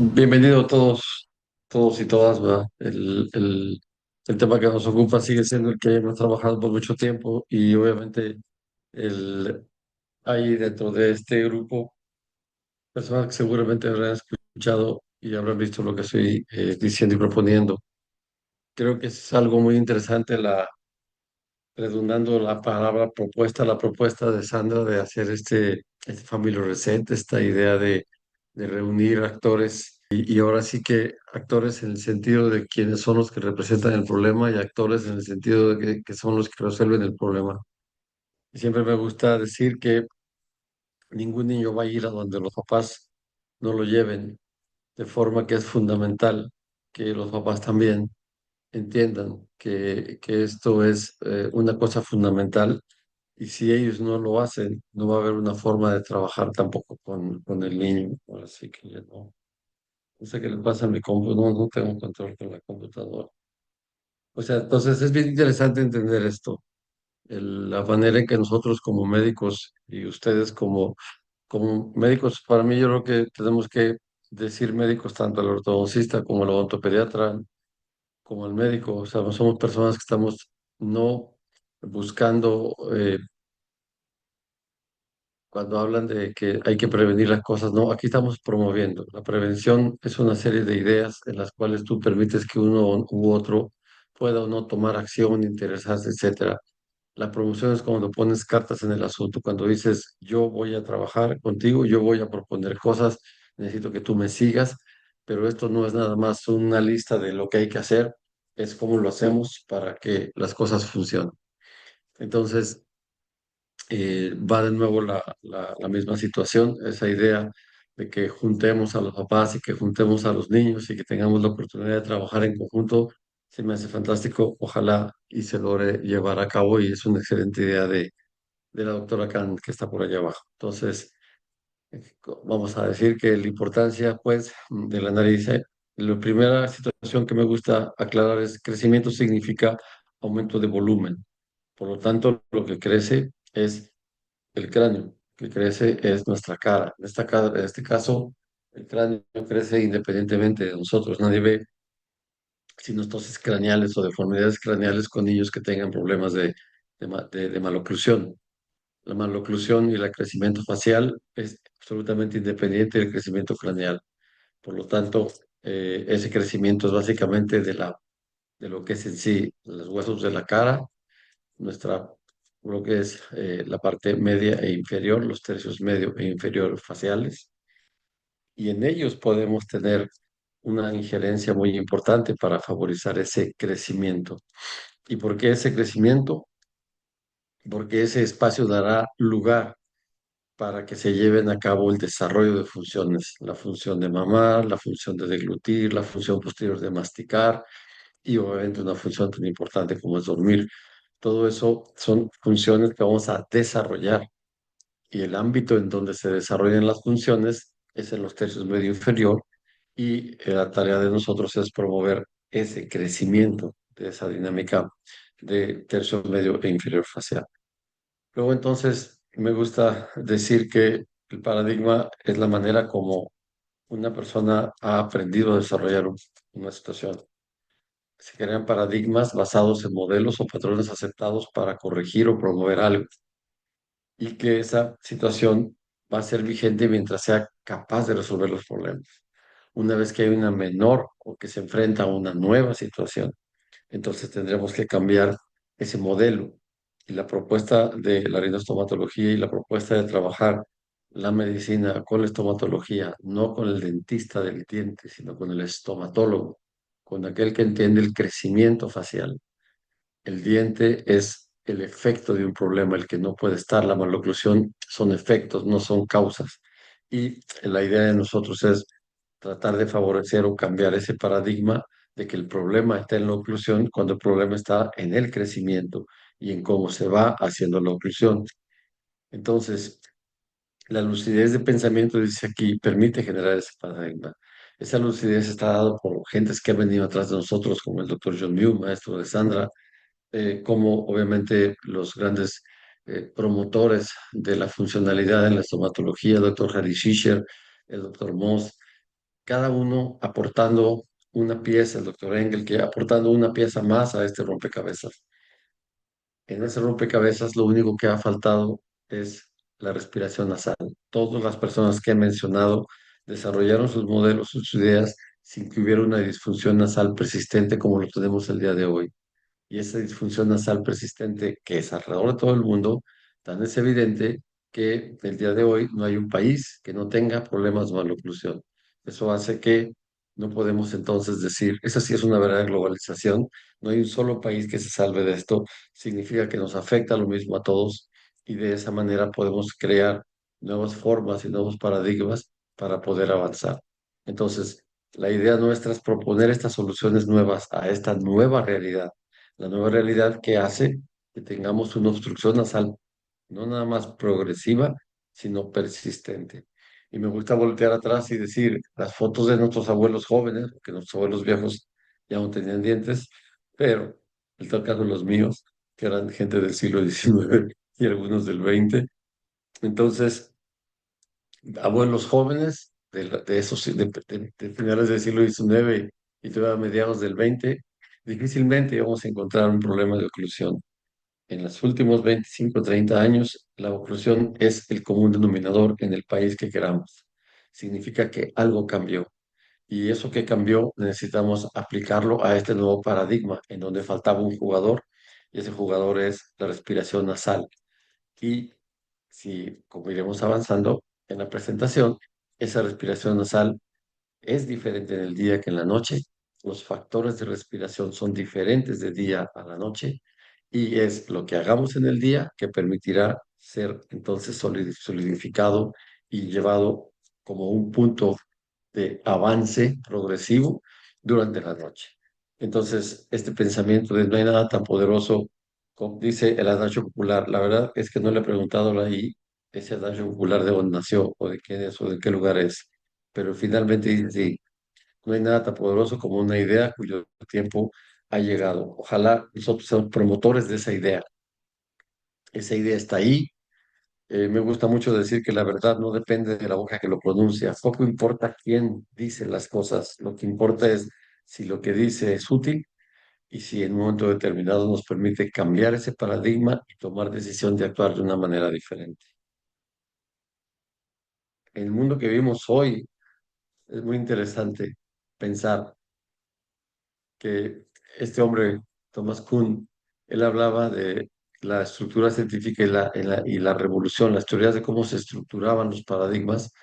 Bienvenido todos y todas, ¿verdad? El tema que nos ocupa sigue siendo el que hemos trabajado por mucho tiempo y obviamente el, hay dentro de este grupo personas que seguramente habrán escuchado y habrán visto lo que estoy diciendo y proponiendo. Creo que es algo muy interesante redundando la propuesta de Sandra de hacer este Family Reset, esta idea de reunir actores y ahora sí que actores en el sentido de quienes son los que representan el problema y actores en el sentido de que son los que resuelven el problema. Y siempre me gusta decir que ningún niño va a ir a donde los papás no lo lleven, de forma que es fundamental que los papás también entiendan que esto es una cosa fundamental y si ellos no lo hacen, no va a haber una forma de trabajar tampoco con el niño. Así que ya no sé qué le pasa a mi compu, no tengo control con la computadora. O sea, entonces es bien interesante entender esto, la manera en que nosotros como médicos y ustedes como médicos, para mí yo creo que tenemos que decir médicos tanto al ortodoncista como al odontopediatra, como al médico, o sea, somos personas que estamos no buscando cuando hablan de que hay que prevenir las cosas, no, aquí estamos promoviendo. La prevención es una serie de ideas en las cuales tú permites que uno u otro pueda o no tomar acción, interesarse, etcétera. La promoción es cuando pones cartas en el asunto, cuando dices, yo voy a trabajar contigo, yo voy a proponer cosas, necesito que tú me sigas, pero esto no es nada más una lista de lo que hay que hacer, es cómo lo hacemos para que las cosas funcionen. Entonces, va de nuevo la misma situación, esa idea de que juntemos a los papás y que juntemos a los niños y que tengamos la oportunidad de trabajar en conjunto, se me hace fantástico. Ojalá y se logre llevar a cabo y es una excelente idea de la doctora Khan que está por allá abajo. Entonces, vamos a decir que la importancia, pues, del análisis, la primera situación que me gusta aclarar es crecimiento significa aumento de volumen. Por lo tanto, lo que crece es el cráneo que crece es nuestra cara. En este caso, el cráneo crece independientemente de nosotros. Nadie ve sinostosis craneales o deformidades craneales con niños que tengan problemas de maloclusión. La maloclusión y el crecimiento facial es absolutamente independiente del crecimiento craneal. Por lo tanto, ese crecimiento es básicamente de lo que es en sí los huesos de la cara, nuestra, lo que es la parte media e inferior, los tercios medio e inferior faciales, y en ellos podemos tener una injerencia muy importante para favorecer ese crecimiento. ¿Y por qué ese crecimiento? Porque ese espacio dará lugar para que se lleven a cabo el desarrollo de funciones, la función de mamar, la función de deglutir, la función posterior de masticar y obviamente una función tan importante como es dormir. Todo eso son funciones que vamos a desarrollar y el ámbito en donde se desarrollan las funciones es en los tercios medio inferior y la tarea de nosotros es promover ese crecimiento de esa dinámica de tercio medio e inferior facial. Luego entonces me gusta decir que el paradigma es la manera como una persona ha aprendido a desarrollar una situación. Se crean paradigmas basados en modelos o patrones aceptados para corregir o promover algo y que esa situación va a ser vigente mientras sea capaz de resolver los problemas. Una vez que hay una menor o que se enfrenta a una nueva situación, entonces tendremos que cambiar ese modelo. Y la propuesta de la rinostomatología y la propuesta de trabajar la medicina con la estomatología, no con el dentista del diente, sino con el estomatólogo, con aquel que entiende el crecimiento facial. El diente es el efecto de un problema, el que no puede estar. La maloclusión son efectos, no son causas. Y la idea de nosotros es tratar de favorecer o cambiar ese paradigma de que el problema está en la oclusión cuando el problema está en el crecimiento y en cómo se va haciendo la oclusión. Entonces, la lucidez de pensamiento, dice aquí, permite generar ese paradigma. Esa lucidez está dada por gentes que han venido atrás de nosotros, como el doctor John Mew, maestro de Sandra, como obviamente los grandes promotores de la funcionalidad en la estomatología, el doctor Harry Shisher, el doctor Moss, cada uno aportando una pieza, el doctor Engel, que aportando una pieza más a este rompecabezas. En ese rompecabezas lo único que ha faltado es la respiración nasal. Todas las personas que he mencionado desarrollaron sus modelos, sus ideas, sin que hubiera una disfunción nasal persistente como lo tenemos el día de hoy. Y esa disfunción nasal persistente que es alrededor de todo el mundo, tan es evidente que el día de hoy no hay un país que no tenga problemas de maloclusión. Eso hace que no podemos entonces decir, esa sí es una verdadera globalización, no hay un solo país que se salve de esto, significa que nos afecta lo mismo a todos y de esa manera podemos crear nuevas formas y nuevos paradigmas para poder avanzar. Entonces, la idea nuestra es proponer estas soluciones nuevas a esta nueva realidad, la nueva realidad que hace que tengamos una obstrucción nasal no nada más progresiva, sino persistente. Y me gusta voltear atrás y decir, las fotos de nuestros abuelos jóvenes, porque nuestros abuelos viejos ya no tenían dientes, pero el tal caso de los míos, que eran gente del siglo XIX y algunos del XX. Entonces, abuelos jóvenes de esos de finales del siglo XIX y todavía mediados del XX, difícilmente vamos a encontrar un problema de oclusión. En los últimos 25 o 30 años, la oclusión es el común denominador en el país que queramos. Significa que algo cambió. Y eso que cambió necesitamos aplicarlo a este nuevo paradigma en donde faltaba un jugador y ese jugador es la respiración nasal. Y si, como iremos avanzando en la presentación, esa respiración nasal es diferente en el día que en la noche. Los factores de respiración son diferentes de día a la noche y es lo que hagamos en el día que permitirá ser entonces solidificado y llevado como un punto de avance progresivo durante la noche. Entonces, este pensamiento de no hay nada tan poderoso como dice el adagio popular. La verdad es que no le he preguntado ahí ese adagio popular de dónde nació o de quién es o de qué lugar es, pero finalmente dice, sí, no hay nada tan poderoso como una idea cuyo tiempo ha llegado. Ojalá nosotros seamos promotores de esa idea. Esa idea está ahí. Me gusta mucho decir que la verdad no depende de la boca que lo pronuncia. Poco importa quién dice las cosas. Lo que importa es si lo que dice es útil y si en un momento determinado nos permite cambiar ese paradigma y tomar decisión de actuar de una manera diferente. En el mundo que vivimos hoy es muy interesante pensar que este hombre, Thomas Kuhn, él hablaba de la estructura científica y la revolución, las teorías de cómo se estructuraban los paradigmas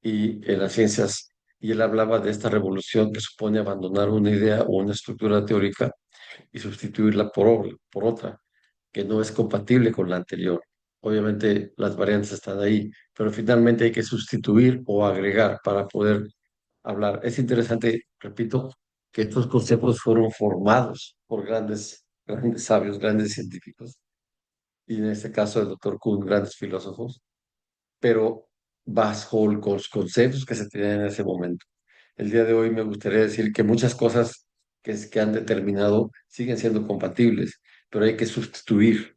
y en las ciencias. Y él hablaba de esta revolución que supone abandonar una idea o una estructura teórica y sustituirla por otra, que no es compatible con la anterior. Obviamente las variantes están ahí, pero finalmente hay que sustituir o agregar para poder hablar. Es interesante, repito, que estos conceptos fueron formados por grandes sabios, grandes científicos, y en este caso el doctor Kuhn, grandes filósofos, pero bajo los conceptos que se tenían en ese momento. El día de hoy me gustaría decir que muchas cosas que han determinado siguen siendo compatibles, pero hay que sustituir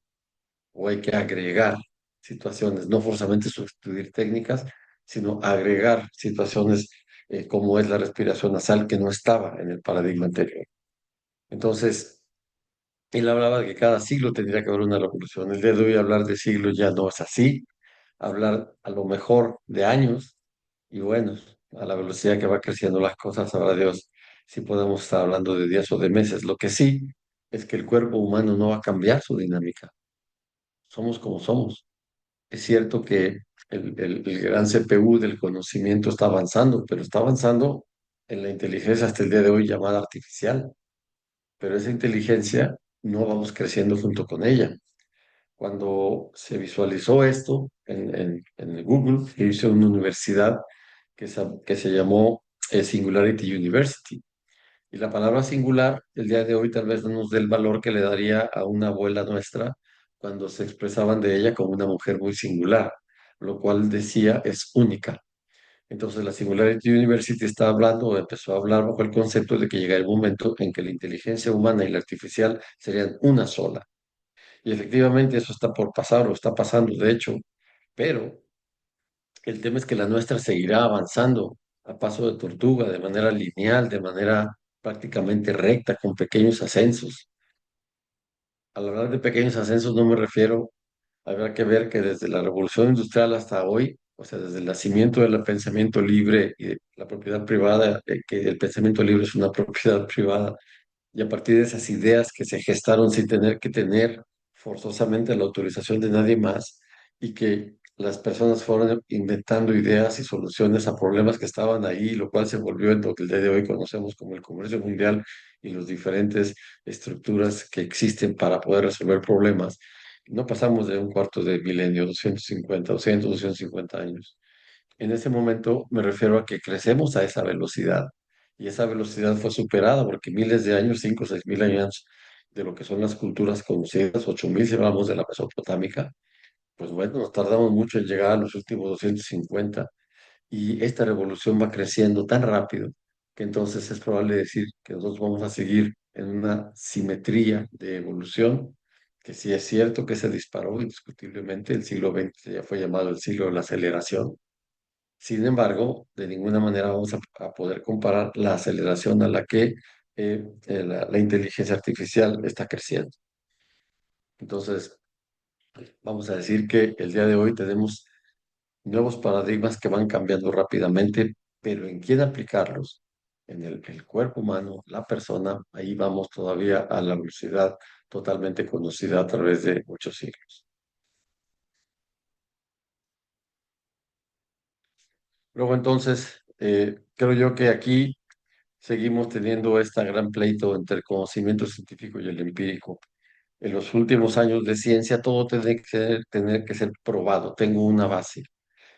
o hay que agregar situaciones, no forzosamente sustituir técnicas, sino agregar situaciones como es la respiración nasal que no estaba en el paradigma anterior. Entonces, él hablaba de que cada siglo tendría que haber una revolución. El día de hoy hablar de siglos ya no es así. Hablar a lo mejor de años y bueno, a la velocidad que va creciendo las cosas, sabrá Dios si podemos estar hablando de días o de meses. Lo que sí es que el cuerpo humano no va a cambiar su dinámica. Somos como somos. Es cierto que el gran CPU del conocimiento está avanzando, pero está avanzando en la inteligencia hasta el día de hoy llamada artificial. Pero esa inteligencia no vamos creciendo junto con ella. Cuando se visualizó esto en el Google, hizo una universidad que se llamó Singularity University. Y la palabra singular, el día de hoy tal vez no nos dé el valor que le daría a una abuela nuestra cuando se expresaban de ella como una mujer muy singular, lo cual decía es única. Entonces la Singularity University está hablando o empezó a hablar bajo el concepto de que llega el momento en que la inteligencia humana y la artificial serían una sola. Y efectivamente eso está por pasar o está pasando, de hecho, pero el tema es que la nuestra seguirá avanzando a paso de tortuga, de manera lineal, de manera prácticamente recta, con pequeños ascensos. Al hablar de pequeños ascensos no me refiero, habrá que ver que desde la revolución industrial hasta hoy, o sea, desde el nacimiento del pensamiento libre y de la propiedad privada, que el pensamiento libre es una propiedad privada, y a partir de esas ideas que se gestaron sin tener que tener forzosamente la autorización de nadie más y que las personas fueron inventando ideas y soluciones a problemas que estaban ahí, lo cual se volvió en lo que el día de hoy conocemos como el comercio mundial y las diferentes estructuras que existen para poder resolver problemas. No pasamos de un cuarto de milenio, 250, 200, 250 años. En ese momento me refiero a que crecemos a esa velocidad y esa velocidad fue superada porque miles de años, 5 o 6 mil años de lo que son las culturas conocidas, 8.000 si hablamos de la mesopotámica, pues bueno, nos tardamos mucho en llegar a los últimos 250 y esta revolución va creciendo tan rápido que entonces es probable decir que nosotros vamos a seguir en una simetría de evolución, que sí es cierto que se disparó indiscutiblemente, el siglo XX ya fue llamado el siglo de la aceleración. Sin embargo, de ninguna manera vamos a poder comparar la aceleración a la que la inteligencia artificial está creciendo. Entonces, vamos a decir que el día de hoy tenemos nuevos paradigmas que van cambiando rápidamente, pero ¿en quién aplicarlos? En el cuerpo humano, la persona, ahí vamos todavía a la velocidad totalmente conocida a través de muchos siglos. Luego, entonces, creo yo que aquí seguimos teniendo este gran pleito entre el conocimiento científico y el empírico. En los últimos años de ciencia todo tener que ser probado, tengo una base.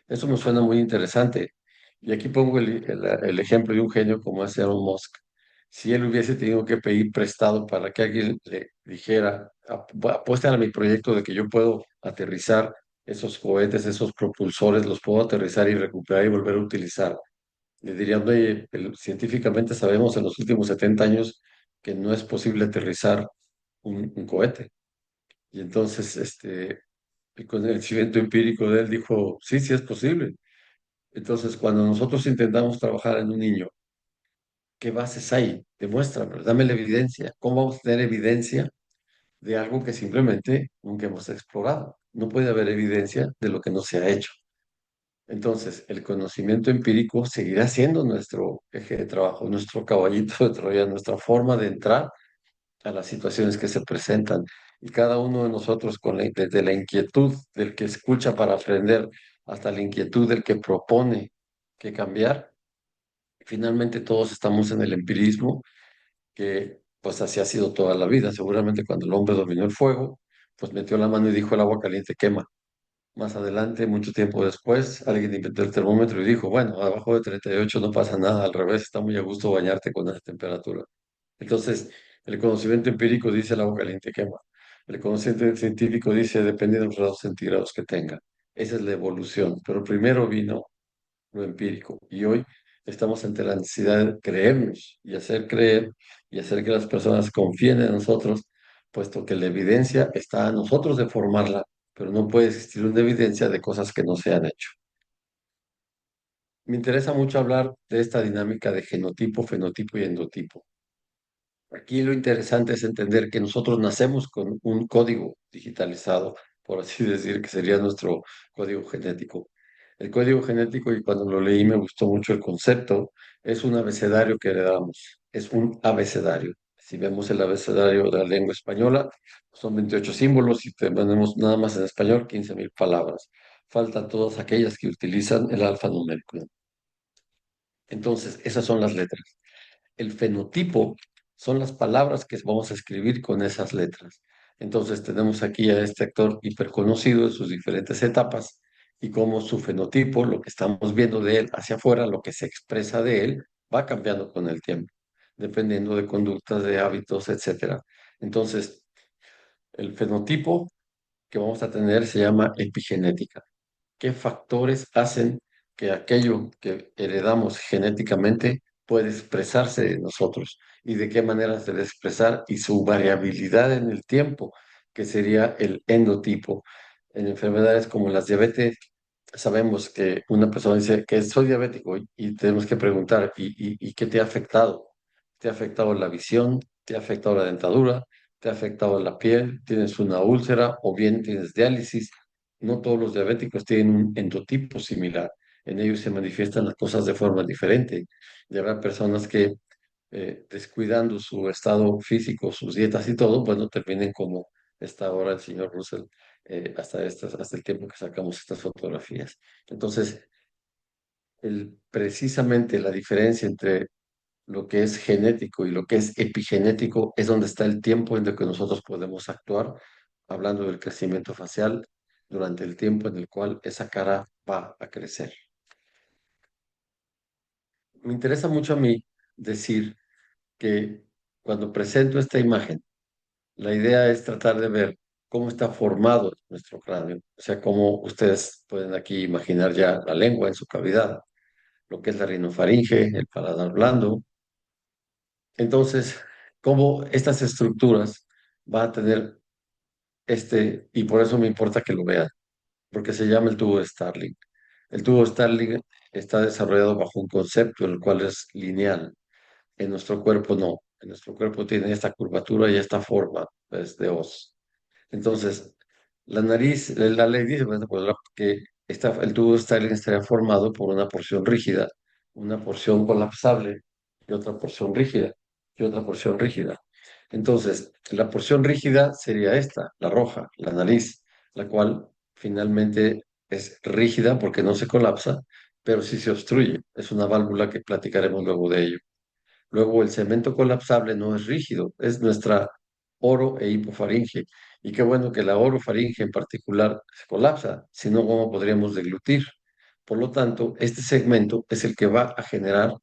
Eso me suena muy interesante. Y aquí pongo el ejemplo de un genio como es Elon Musk. Si él hubiese tenido que pedir prestado para que alguien le dijera, apuesta a mi proyecto de que yo puedo aterrizar esos cohetes, esos propulsores, los puedo aterrizar y recuperar y volver a utilizar. Le dirían, oye, científicamente sabemos en los últimos 70 años que no es posible aterrizar un cohete. Y entonces, y con el conocimiento empírico de él dijo, sí, sí es posible. Entonces, cuando nosotros intentamos trabajar en un niño, ¿qué bases hay? Demuéstramelo, dame la evidencia. ¿Cómo vamos a tener evidencia de algo que simplemente nunca hemos explorado? No puede haber evidencia de lo que no se ha hecho. Entonces, el conocimiento empírico seguirá siendo nuestro eje de trabajo, nuestro caballito de Troya, nuestra forma de entrar a las situaciones que se presentan. Y cada uno de nosotros, desde la inquietud del que escucha para aprender hasta la inquietud del que propone que cambiar, finalmente todos estamos en el empirismo, que pues así ha sido toda la vida. Seguramente cuando el hombre dominó el fuego, pues metió la mano y dijo el agua caliente quema. Más adelante, mucho tiempo después, alguien inventó el termómetro y dijo, bueno, abajo de 38 no pasa nada, al revés, está muy a gusto bañarte con esa temperatura. Entonces, el conocimiento empírico dice el agua caliente quema. El conocimiento científico dice depende de los grados centígrados que tenga. Esa es la evolución. Pero primero vino lo empírico. Y hoy estamos ante la necesidad de creernos y hacer creer y hacer que las personas confíen en nosotros, puesto que la evidencia está a nosotros de formarla, pero no puede existir una evidencia de cosas que no se han hecho. Me interesa mucho hablar de esta dinámica de genotipo, fenotipo y endotipo. Aquí lo interesante es entender que nosotros nacemos con un código digitalizado, por así decir, que sería nuestro código genético. El código genético, y cuando lo leí me gustó mucho el concepto, es un abecedario que heredamos, es un abecedario. Si vemos el abecedario de la lengua española, son 28 símbolos y tenemos nada más en español 15.000 palabras. Faltan todas aquellas que utilizan el alfanumérico. Entonces, esas son las letras. El fenotipo son las palabras que vamos a escribir con esas letras. Entonces tenemos aquí a este actor hiperconocido en sus diferentes etapas y cómo su fenotipo, lo que estamos viendo de él hacia afuera, lo que se expresa de él, va cambiando con el tiempo, dependiendo de conductas, de hábitos, etcétera. Entonces, el fenotipo que vamos a tener se llama epigenética. ¿Qué factores hacen que aquello que heredamos genéticamente puede expresarse en nosotros? ¿Y de qué manera se debe expresar? Y su variabilidad en el tiempo, que sería el endotipo. En enfermedades como las diabetes sabemos que una persona dice que soy diabético y tenemos que preguntar, ¿y qué te ha afectado? ¿Te ha afectado la visión? ¿Te ha afectado la dentadura? ¿Te ha afectado la piel? ¿Tienes una úlcera o bien tienes diálisis? No todos los diabéticos tienen un endotipo similar. En ellos se manifiestan las cosas de forma diferente. Y habrá personas que descuidando su estado físico, sus dietas y todo, bueno, terminen como está ahora el señor Russell hasta el tiempo que sacamos estas fotografías. Entonces, precisamente la diferencia entre lo que es genético y lo que es epigenético es donde está el tiempo en el que nosotros podemos actuar, hablando del crecimiento facial, durante el tiempo en el cual esa cara va a crecer. Me interesa mucho a mí decir que cuando presento esta imagen, la idea es tratar de ver cómo está formado nuestro cráneo, o sea, cómo ustedes pueden aquí imaginar ya la lengua en su cavidad, lo que es la rinofaringe, el paladar blando. Entonces, cómo estas estructuras van a tener y por eso me importa que lo vean, porque se llama el tubo de Starling. El tubo de Starling está desarrollado bajo un concepto, el cual es lineal. En nuestro cuerpo no. En nuestro cuerpo tiene esta curvatura y esta forma, pues, de hoz. Entonces, la nariz, la ley dice bueno, pues, que el tubo de Starling estaría formado por una porción rígida, una porción colapsable y otra porción rígida, y otra porción rígida. Entonces, la porción rígida sería esta, la roja, la nariz, la cual finalmente es rígida porque no se colapsa, pero sí se obstruye. Es una válvula que platicaremos luego de ello. Luego, el cemento colapsable no es rígido, es nuestra oro e hipofaringe. Y qué bueno que la orofaringe en particular se colapsa, si no, ¿cómo podríamos deglutir? Por lo tanto, este segmento es el que va a generar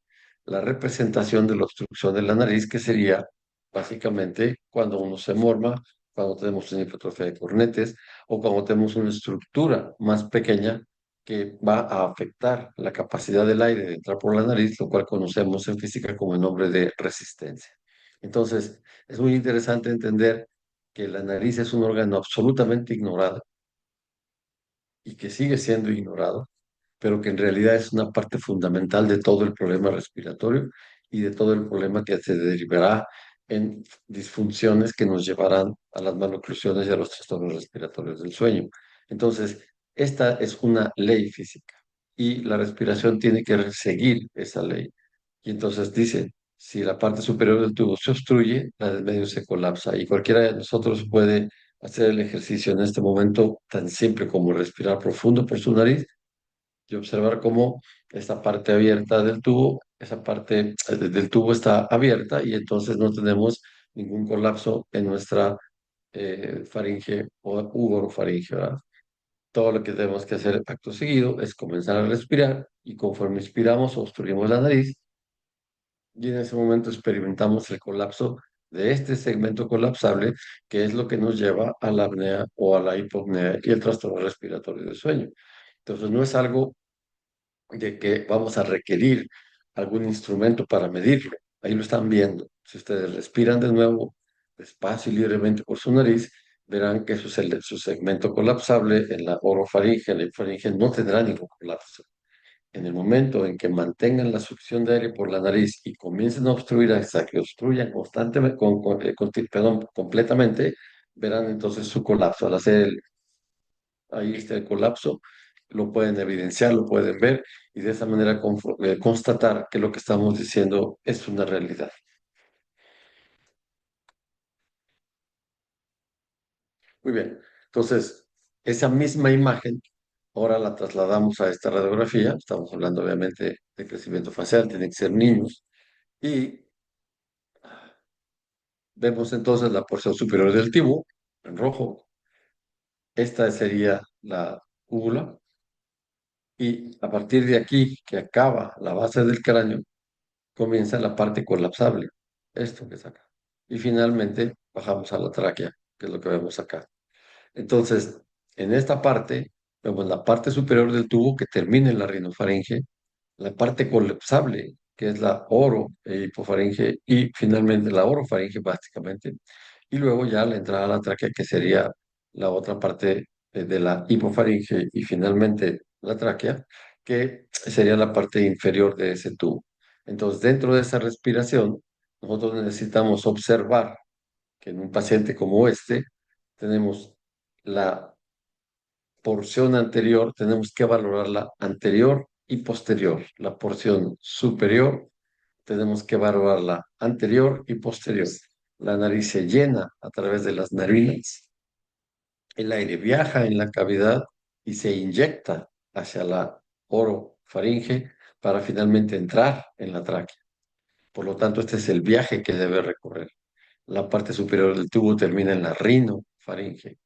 la representación de la obstrucción de la nariz, que sería básicamente cuando uno se morma, cuando tenemos una hipertrofia de cornetes o cuando tenemos una estructura más pequeña que va a afectar la capacidad del aire de entrar por la nariz, lo cual conocemos en física como el nombre de resistencia. Entonces, es muy interesante entender que la nariz es un órgano absolutamente ignorado y que sigue siendo ignorado, pero que en realidad es una parte fundamental de todo el problema respiratorio y de todo el problema que se derivará en disfunciones que nos llevarán a las maloclusiones y a los trastornos respiratorios del sueño. Entonces, esta es una ley física y la respiración tiene que seguir esa ley. Y entonces dice, si la parte superior del tubo se obstruye, la del medio se colapsa y cualquiera de nosotros puede hacer el ejercicio en este momento tan simple como respirar profundo por su nariz y observar cómo esta parte abierta del tubo, esa parte del tubo está abierta y entonces no tenemos ningún colapso en nuestra faringe o orofaringe, ¿verdad? Todo lo que tenemos que hacer acto seguido es comenzar a respirar y conforme inspiramos obstruimos la nariz y en ese momento experimentamos el colapso de este segmento colapsable, que es lo que nos lleva a la apnea o a la hipopnea y el trastorno respiratorio del sueño. Entonces no es algo de que vamos a requerir algún instrumento para medirlo. Ahí lo están viendo. Si ustedes respiran de nuevo, despacio y libremente por su nariz, verán que su segmento colapsable en la orofaringe, en la hipofaringe, no tendrá ningún colapso. En el momento en que mantengan la succión de aire por la nariz y comiencen a obstruir hasta que obstruyan constantemente, perdón, completamente, verán entonces su colapso. Al hacer ahí está el colapso, lo pueden evidenciar, lo pueden ver y de esa manera constatar que lo que estamos diciendo es una realidad. Muy bien, entonces esa misma imagen ahora la trasladamos a esta radiografía, estamos hablando obviamente de crecimiento facial, tienen que ser niños, y vemos entonces la porción superior del tibo en rojo, esta sería la úvula, y a partir de aquí, que acaba la base del cráneo, comienza la parte colapsable, esto que es acá. Y finalmente bajamos a la tráquea, que es lo que vemos acá. Entonces, en esta parte, vemos la parte superior del tubo que termina en la rinofaringe, la parte colapsable, que es la oro e hipofaringe, y finalmente la orofaringe, básicamente. Y luego ya la entrada a la tráquea, que sería la otra parte de la hipofaringe, y finalmente la tráquea, que sería la parte inferior de ese tubo. Entonces, dentro de esa respiración, nosotros necesitamos observar que en un paciente como este, tenemos la porción anterior, tenemos que valorarla anterior y posterior. La porción superior, tenemos que valorarla anterior y posterior. La nariz se llena a través de las narinas, el aire viaja en la cavidad y se inyecta hacia la orofaringe para finalmente entrar en la tráquea. Por lo tanto, este es el viaje que debe recorrer. La parte superior del tubo termina en la rinofaringe.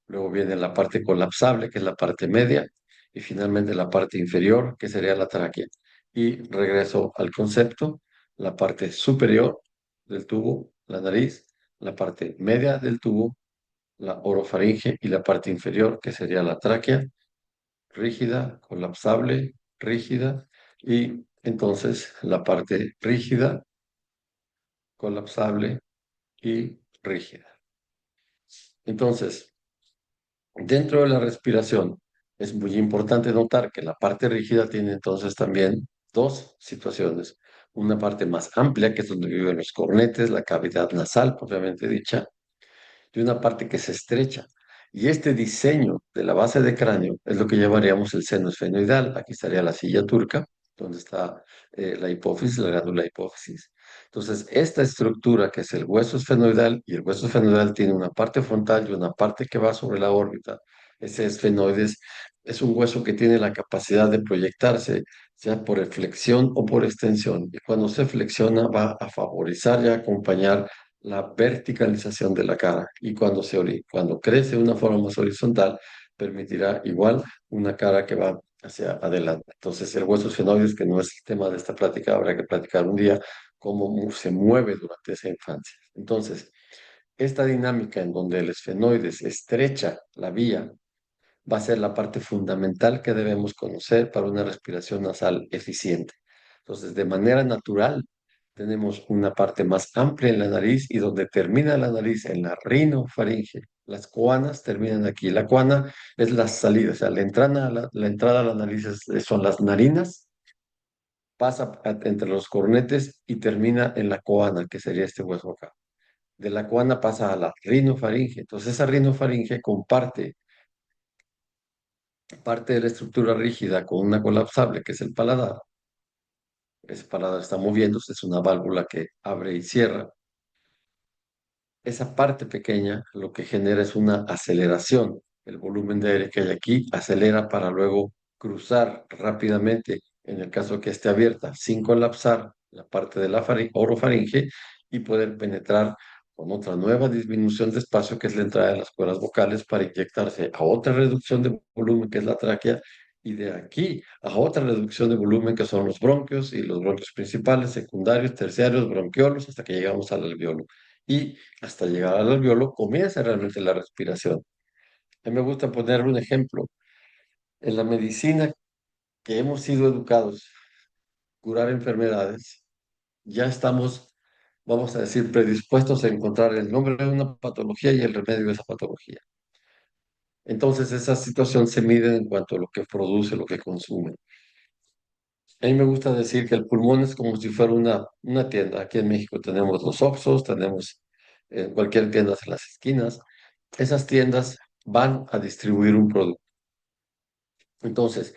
Luego viene la parte colapsable, que es la parte media, y finalmente la parte inferior, que sería la tráquea. Y regreso al concepto, la parte superior del tubo, la nariz, la parte media del tubo, la orofaringe, y la parte inferior, que sería la tráquea, rígida, colapsable, rígida, y entonces la parte rígida, colapsable y rígida. Entonces, dentro de la respiración, es muy importante notar que la parte rígida tiene entonces también dos situaciones. Una parte más amplia, que es donde viven los cornetes, la cavidad nasal, propiamente dicha, y una parte que se estrecha. Y este diseño de la base de cráneo es lo que llamaríamos el seno esfenoidal. Aquí estaría la silla turca, donde está la hipófisis, la glándula hipófisis. Entonces, esta estructura que es el hueso esfenoidal, y el hueso esfenoidal tiene una parte frontal y una parte que va sobre la órbita. Ese esfenoides es un hueso que tiene la capacidad de proyectarse, sea por flexión o por extensión. Y cuando se flexiona, va a favorizar y a acompañar la verticalización de la cara, y cuando crece de una forma más horizontal, permitirá igual una cara que va hacia adelante. Entonces, el hueso esfenoides, que no es el tema de esta plática, habrá que platicar un día cómo se mueve durante esa infancia. Entonces, esta dinámica en donde el esfenoides estrecha la vía va a ser la parte fundamental que debemos conocer para una respiración nasal eficiente. Entonces, de manera natural, tenemos una parte más amplia en la nariz, y donde termina la nariz, en la rinofaringe. Las coanas terminan aquí. La coana es la salida, o sea, la entrada a la nariz son las narinas, pasa entre los cornetes y termina en la coana, que sería este hueso acá. De la coana pasa a la rinofaringe. Entonces, esa rinofaringe comparte parte de la estructura rígida con una colapsable, que es el paladar. Ese paladar está moviéndose, es una válvula que abre y cierra. Esa parte pequeña lo que genera es una aceleración. El volumen de aire que hay aquí acelera para luego cruzar rápidamente, en el caso que esté abierta, sin colapsar la parte de la orofaringe, y poder penetrar con otra nueva disminución de espacio, que es la entrada de las cuerdas vocales, para inyectarse a otra reducción de volumen, que es la tráquea, y de aquí a otra reducción de volumen, que son los bronquios, y los bronquios principales, secundarios, terciarios, bronquiolos, hasta que llegamos al alveolo. Y hasta llegar al alveolo comienza realmente la respiración. A mí me gusta poner un ejemplo. En la medicina que hemos sido educados curar enfermedades, ya estamos, vamos a decir, predispuestos a encontrar el nombre de una patología y el remedio de esa patología. Entonces, esa situación se mide en cuanto a lo que produce, lo que consume. A mí me gusta decir que el pulmón es como si fuera una tienda. Aquí en México tenemos los Oxxos, tenemos cualquier tienda en las esquinas. Esas tiendas van a distribuir un producto. Entonces,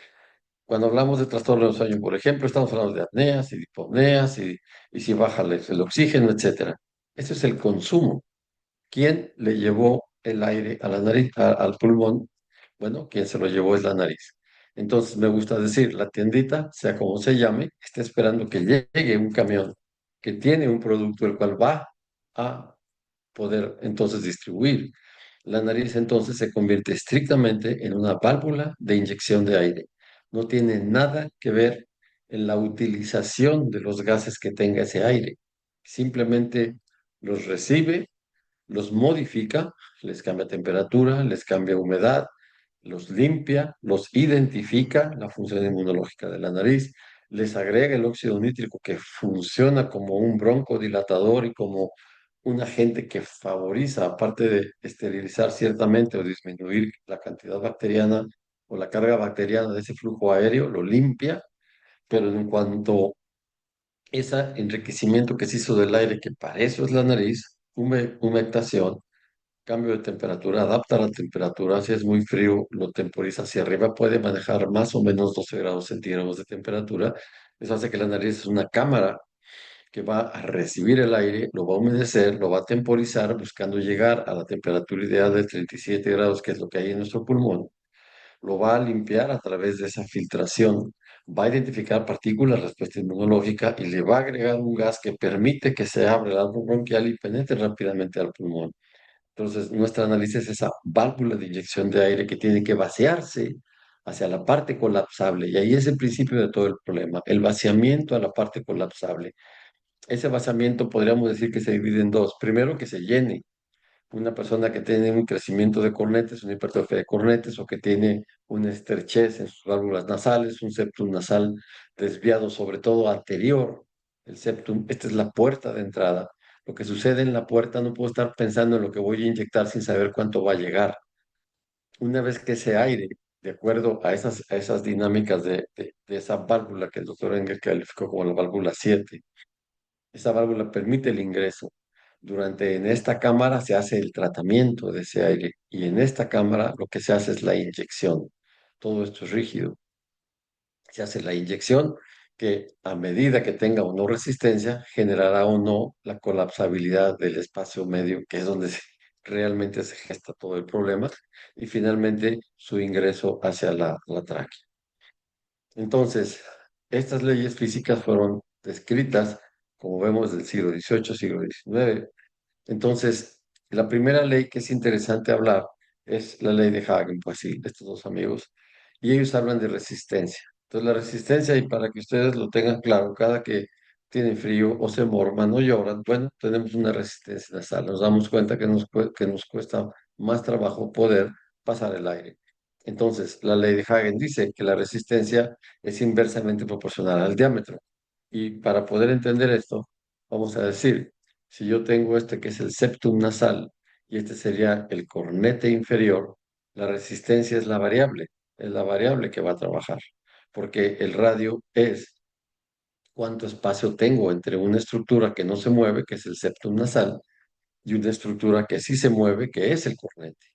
cuando hablamos de trastorno del sueño, por ejemplo, estamos hablando de apneas y hipopneas, y si baja el oxígeno, etcétera. Ese es el consumo. ¿Quién le llevó el aire a la nariz, al pulmón? Bueno, quien se lo llevó es la nariz. Entonces, me gusta decir, la tiendita, sea como se llame, está esperando que llegue un camión que tiene un producto el cual va a poder entonces distribuir. La nariz entonces se convierte estrictamente en una válvula de inyección de aire. No tiene nada que ver en la utilización de los gases que tenga ese aire. Simplemente los recibe, los modifica, les cambia temperatura, les cambia humedad, los limpia, los identifica, la función inmunológica de la nariz, les agrega el óxido nítrico, que funciona como un broncodilatador y como un agente que favoriza, aparte de esterilizar ciertamente o disminuir la cantidad bacteriana, o la carga bacteriana de ese flujo aéreo, lo limpia, pero en cuanto ese enriquecimiento que se hizo del aire, que para eso es la nariz, humectación, cambio de temperatura, adapta la temperatura, si es muy frío, lo temporiza hacia arriba, puede manejar más o menos 12 grados centígrados de temperatura. Eso hace que la nariz es una cámara que va a recibir el aire, lo va a humedecer, lo va a temporizar, buscando llegar a la temperatura ideal de 37 grados, que es lo que hay en nuestro pulmón. Lo va a limpiar a través de esa filtración, va a identificar partículas, respuesta inmunológica, y le va a agregar un gas que permite que se abra el árbol bronquial y penetre rápidamente al pulmón. Entonces, nuestra nariz es esa válvula de inyección de aire que tiene que vaciarse hacia la parte colapsable. Y ahí es el principio de todo el problema, el vaciamiento a la parte colapsable. Ese vaciamiento podríamos decir que se divide en dos. Primero, que se llene. Una persona que tiene un crecimiento de cornetes, una hipertrofia de cornetes, o que tiene una estrechez en sus válvulas nasales, un septum nasal desviado, sobre todo anterior. El septum, esta es la puerta de entrada. Lo que sucede en la puerta, no puedo estar pensando en lo que voy a inyectar sin saber cuánto va a llegar. Una vez que ese aire, de acuerdo a esas dinámicas de esa válvula que el doctor Engel calificó como la válvula 7, esa válvula permite el ingreso. En esta cámara se hace el tratamiento de ese aire, y en esta cámara lo que se hace es la inyección. Todo esto es rígido. Se hace la inyección, que a medida que tenga o no resistencia, generará o no la colapsabilidad del espacio medio, que es donde realmente se gesta todo el problema, y finalmente su ingreso hacia la tráquea. Entonces, estas leyes físicas fueron descritas, como vemos, del siglo XVIII, siglo XIX. Entonces, la primera ley que es interesante hablar es la ley de Hagen, pues sí, estos dos amigos, y ellos hablan de resistencia. Entonces, la resistencia, y para que ustedes lo tengan claro, cada que tienen frío o se morman o lloran, bueno, tenemos una resistencia nasal. Nos damos cuenta que que nos cuesta más trabajo poder pasar el aire. Entonces, la ley de Hagen dice que la resistencia es inversamente proporcional al diámetro. Y para poder entender esto, vamos a decir, si yo tengo este que es el septum nasal y este sería el cornete inferior, la resistencia es la variable que va a trabajar, porque el radio es cuánto espacio tengo entre una estructura que no se mueve, que es el septum nasal, y una estructura que sí se mueve, que es el cornete.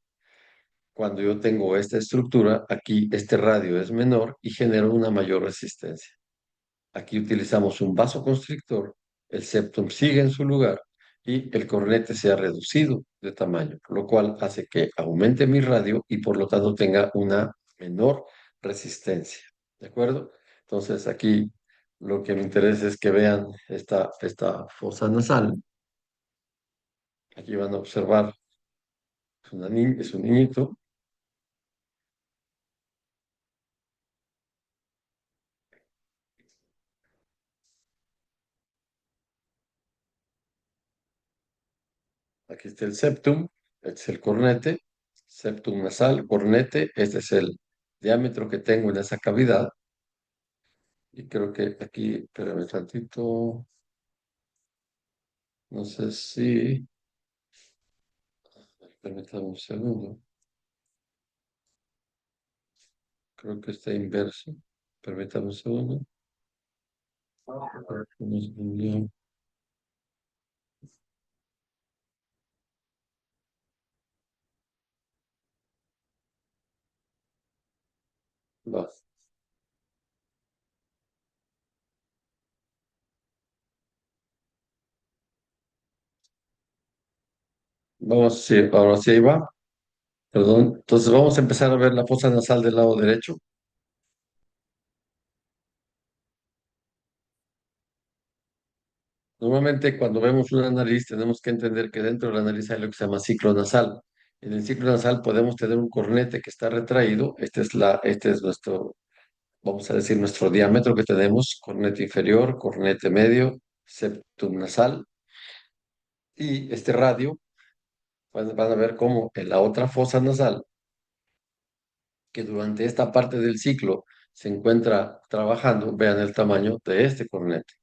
Cuando yo tengo esta estructura, aquí este radio es menor y genera una mayor resistencia. Aquí utilizamos un vasoconstrictor, el septum sigue en su lugar y el cornete se ha reducido de tamaño, lo cual hace que aumente mi radio y por lo tanto tenga una menor resistencia. ¿De acuerdo? Entonces aquí lo que me interesa es que vean esta fosa nasal. Aquí van a observar, es un niñito. Aquí está el septum, este es el cornete, septum nasal, cornete, este es el diámetro que tengo en esa cavidad. Y creo que aquí, espérame tantito, no sé si, permítame un segundo, creo que está inverso, permítame un segundo. Va. Vamos, sí, ahora sí ahí va, perdón. Entonces vamos a empezar a ver la fosa nasal del lado derecho. Normalmente cuando vemos una nariz tenemos que entender que dentro de la nariz hay lo que se llama ciclo nasal. En el ciclo nasal podemos tener un cornete que está retraído. Este es nuestro, vamos a decir, nuestro diámetro que tenemos, cornete inferior, cornete medio, septum nasal. Y este radio, van a ver cómo en la otra fosa nasal, que durante esta parte del ciclo se encuentra trabajando, vean el tamaño de este cornete.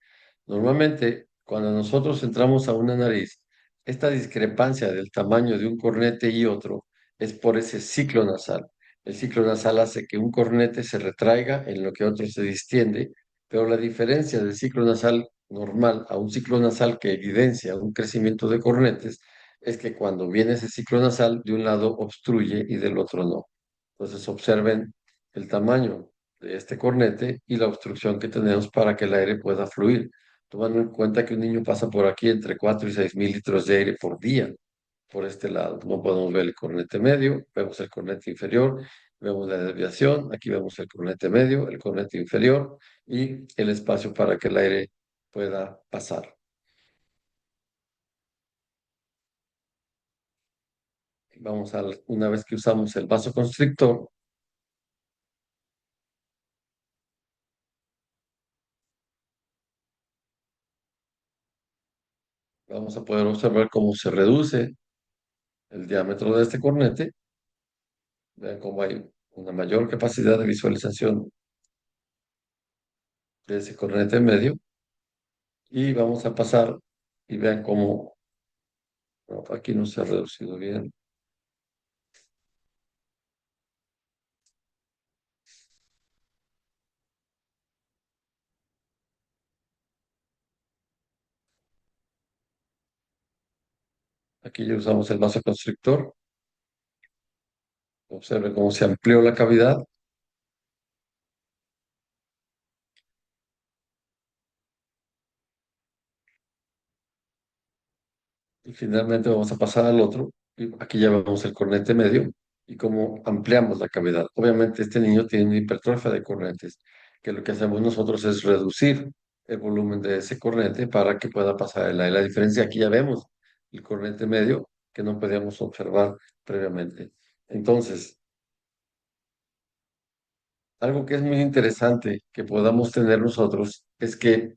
Normalmente, cuando nosotros entramos a una nariz, esta discrepancia del tamaño de un cornete y otro es por ese ciclo nasal. El ciclo nasal hace que un cornete se retraiga en lo que otro se distiende, pero la diferencia del ciclo nasal normal a un ciclo nasal que evidencia un crecimiento de cornetes es que cuando viene ese ciclo nasal, de un lado obstruye y del otro no. Entonces observen el tamaño de este cornete y la obstrucción que tenemos para que el aire pueda fluir, tomando en cuenta que un niño pasa por aquí entre 4 y 6 mil litros de aire por día por este lado. No podemos ver el cornete medio, vemos el cornete inferior, vemos la desviación, aquí vemos el cornete medio, el cornete inferior y el espacio para que el aire pueda pasar. Una vez que usamos el vasoconstrictor, vamos a poder observar cómo se reduce el diámetro de este cornete. Vean cómo hay una mayor capacidad de visualización de ese cornete medio. Y vamos a pasar y vean cómo no, aquí no se ha reducido bien. Aquí ya usamos el vasoconstrictor. Observe cómo se amplió la cavidad y finalmente vamos a pasar al otro. Y aquí ya vemos el cornete medio y cómo ampliamos la cavidad. Obviamente este niño tiene una hipertrofia de cornetes, que lo que hacemos nosotros es reducir el volumen de ese cornete para que pueda pasar el aire. La diferencia aquí ya vemos el cornete medio que no podíamos observar previamente. Entonces, algo que es muy interesante que podamos tener nosotros es que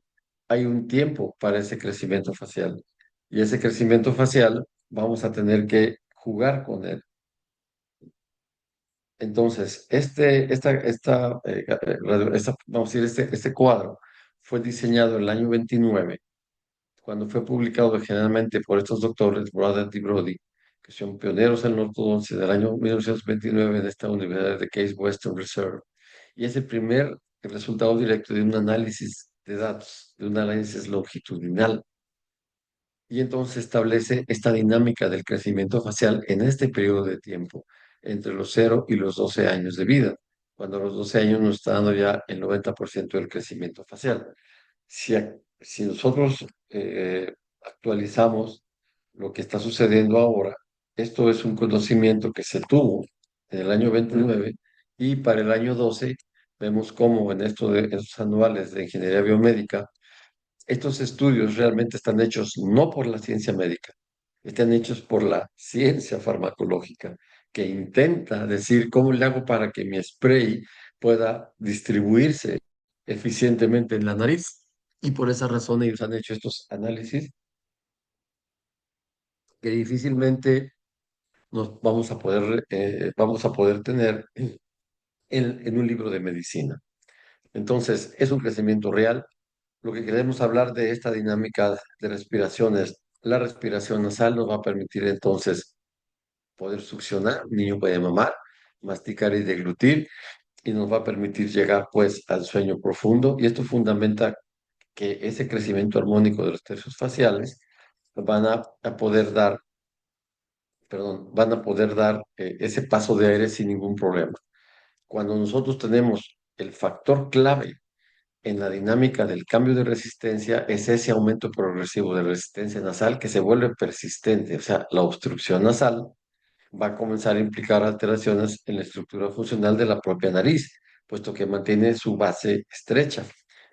hay un tiempo para ese crecimiento facial. Y ese crecimiento facial vamos a tener que jugar con él. Entonces, vamos a decir, este cuadro fue diseñado en el año 29 cuando fue publicado originalmente por estos doctores, Brother y Brody, que son pioneros en la ortodoncia del año 1929 en esta Universidad de Case Western Reserve. Y es el primer resultado directo de un análisis de datos, de un análisis longitudinal. Y entonces establece esta dinámica del crecimiento facial en este periodo de tiempo, entre los 0 y los 12 años de vida, cuando a los 12 años nos está dando ya el 90% del crecimiento facial. Si nosotros actualizamos lo que está sucediendo ahora, esto es un conocimiento que se tuvo en el año 29 y para el año 12 vemos cómo en estos anuales de ingeniería biomédica, estos estudios realmente están hechos no por la ciencia médica, están hechos por la ciencia farmacológica, que intenta decir cómo le hago para que mi spray pueda distribuirse eficientemente en la nariz. Y por esa razón ellos han hecho estos análisis que difícilmente nos vamos a poder tener en un libro de medicina. Entonces, es un crecimiento real. Lo que queremos hablar de esta dinámica de respiración es la respiración nasal nos va a permitir entonces poder succionar, un niño puede mamar, masticar y deglutir, y nos va a permitir llegar pues al sueño profundo. Y esto fundamenta que ese crecimiento armónico de los tercios faciales a poder dar, perdón, van a poder dar ese paso de aire sin ningún problema. Cuando nosotros tenemos el factor clave en la dinámica del cambio de resistencia es ese aumento progresivo de resistencia nasal que se vuelve persistente, o sea, la obstrucción nasal va a comenzar a implicar alteraciones en la estructura funcional de la propia nariz, puesto que mantiene su base estrecha.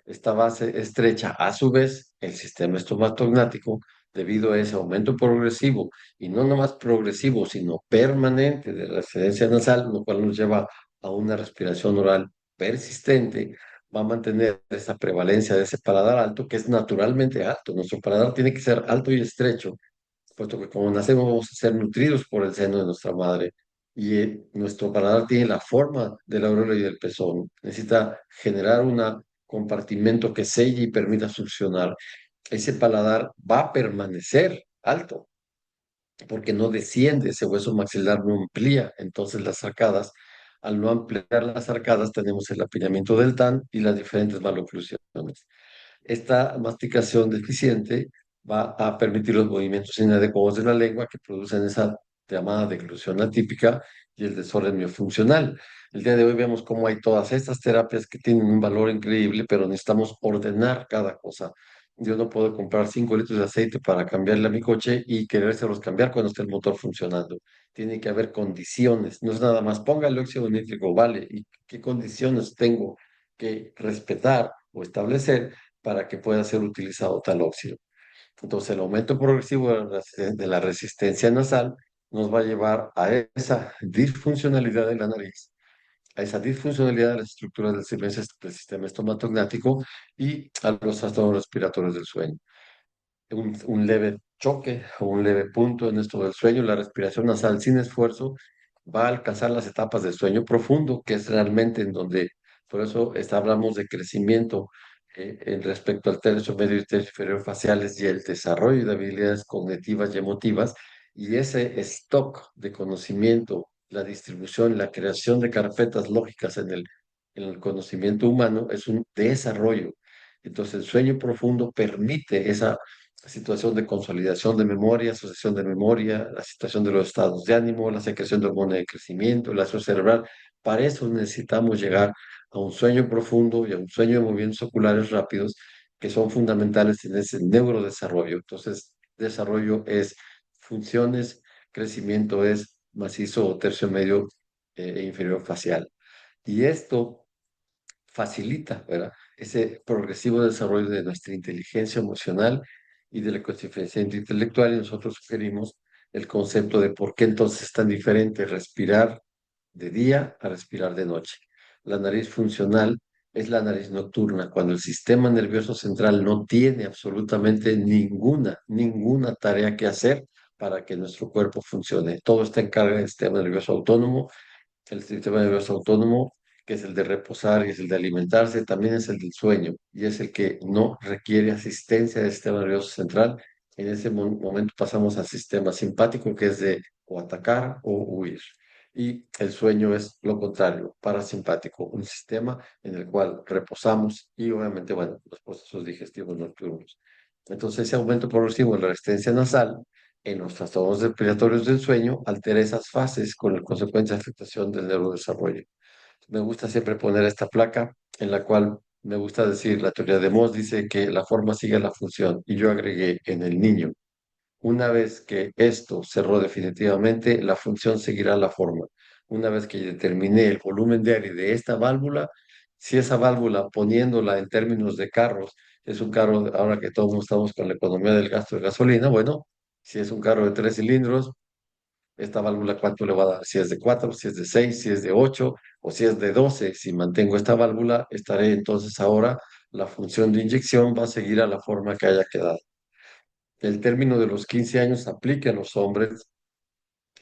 Esta base estrecha, a su vez, el sistema estomatognático, debido a ese aumento progresivo, y no nomás progresivo, sino permanente de la resistencia nasal, lo cual nos lleva a una respiración oral persistente, va a mantener esa prevalencia de ese paladar alto, que es naturalmente alto. Nuestro paladar tiene que ser alto y estrecho puesto que como nacemos vamos a ser nutridos por el seno de nuestra madre y nuestro paladar tiene la forma de la aureola y del pezón. Necesita generar un compartimento que selle y permita succionar. Ese paladar va a permanecer alto porque no desciende, ese hueso maxilar no amplía, entonces las arcadas Al no ampliar las arcadas, tenemos el apilamiento del TAN y las diferentes maloclusiones. Esta masticación deficiente va a permitir los movimientos inadecuados de la lengua que producen esa llamada deglución atípica y el desorden miofuncional. El día de hoy vemos cómo hay todas estas terapias que tienen un valor increíble, pero necesitamos ordenar cada cosa. Yo no puedo comprar 5 litros de aceite para cambiarle a mi coche y querérselos cambiar cuando esté el motor funcionando. Tiene que haber condiciones, no es nada más ponga el óxido nítrico, vale, ¿y qué condiciones tengo que respetar o establecer para que pueda ser utilizado tal óxido? Entonces, el aumento progresivo de la resistencia nasal nos va a llevar a esa disfuncionalidad de la nariz, a esa disfuncionalidad de las estructuras del sistema estomatognático y a los trastornos respiratorios del sueño. Un leve choque o un leve punto en esto del sueño, la respiración nasal sin esfuerzo va a alcanzar las etapas del sueño profundo, que es realmente en donde, por eso hablamos de crecimiento en respecto al tercio medio y tercio inferior faciales y el desarrollo de habilidades cognitivas y emotivas, y ese stock de conocimiento, la distribución, la creación de carpetas lógicas en el conocimiento humano es un desarrollo. Entonces, el sueño profundo permite esa situación de consolidación de memoria, asociación de memoria, la situación de los estados de ánimo, la secreción de hormona de crecimiento, el ácido cerebral. Para eso necesitamos llegar a un sueño profundo y a un sueño de movimientos oculares rápidos que son fundamentales en ese neurodesarrollo. Entonces, desarrollo es funciones, crecimiento es macizo o tercio medio e inferior facial. Y esto facilita, ¿verdad? Ese progresivo desarrollo de nuestra inteligencia emocional y del coeficiente intelectual. Y nosotros sugerimos el concepto de por qué entonces es tan diferente respirar de día a respirar de noche. La nariz funcional es la nariz nocturna, cuando el sistema nervioso central no tiene absolutamente ninguna tarea que hacer para que nuestro cuerpo funcione. Todo está en carga del sistema nervioso autónomo. El sistema nervioso autónomo, que es el de reposar y es el de alimentarse, también es el del sueño y es el que no requiere asistencia del sistema nervioso central. En ese momento pasamos al sistema simpático, que es de o atacar o huir. Y el sueño es lo contrario, parasimpático, un sistema en el cual reposamos y obviamente, bueno, los procesos digestivos nocturnos. Entonces, ese aumento progresivo en la resistencia nasal en los trastornos respiratorios del sueño altera esas fases con la consecuente afectación del neurodesarrollo. Me gusta siempre poner esta placa en la cual me gusta decir, la teoría de Mohs dice que la forma sigue la función y yo agregué en el niño. Una vez que esto cerró definitivamente, la función seguirá la forma. Una vez que determiné el volumen de aire de esta válvula, si esa válvula, poniéndola en términos de carros, es un carro, ahora que todos estamos con la economía del gasto de gasolina, bueno, si es un carro de 3 cilindros, esta válvula cuánto le va a dar, si es de 4, si es de 6, si es de 8 o si es de 12. Si mantengo esta válvula, estaré entonces ahora, la función de inyección va a seguir a la forma que haya quedado. El término de los 15 años aplica a los hombres.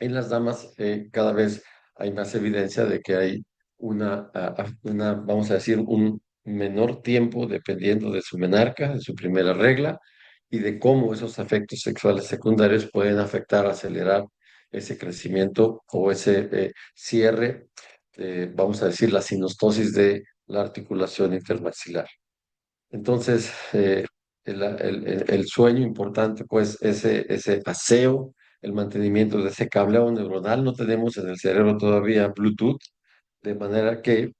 En las damas cada vez hay más evidencia de que hay vamos a decir, un menor tiempo dependiendo de su menarca, de su primera regla, y de cómo esos efectos sexuales secundarios pueden afectar, acelerar ese crecimiento o ese cierre, vamos a decir, la sinostosis de la articulación intermaxilar. Entonces, el sueño importante, pues, ese aseo, el mantenimiento de ese cableado neuronal. No tenemos en el cerebro todavía Bluetooth, de manera que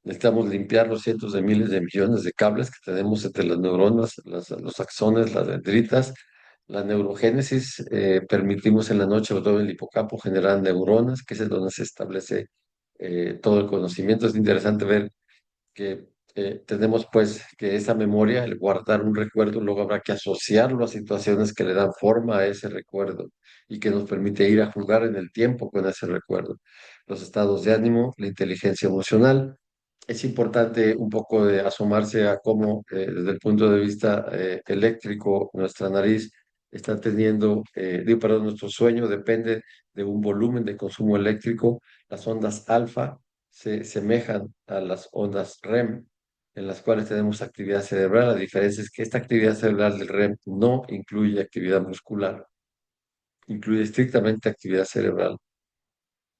necesitamos limpiar los cientos de miles de millones de cables que tenemos entre las neuronas, los axones, las dendritas. La neurogénesis, permitimos en la noche o todo el hipocampo generar neuronas, que es el donde se establece todo el conocimiento. Es interesante ver que tenemos pues que esa memoria, el guardar un recuerdo, luego habrá que asociarlo a situaciones que le dan forma a ese recuerdo y que nos permite ir a jugar en el tiempo con ese recuerdo. Los estados de ánimo, la inteligencia emocional. Es importante un poco de asomarse a cómo, desde el punto de vista eléctrico, nuestra nariz está teniendo, perdón, nuestro sueño depende de un volumen de consumo eléctrico. Las ondas alfa se semejan a las ondas REM, en las cuales tenemos actividad cerebral. La diferencia es que esta actividad cerebral del REM no incluye actividad muscular, incluye estrictamente actividad cerebral.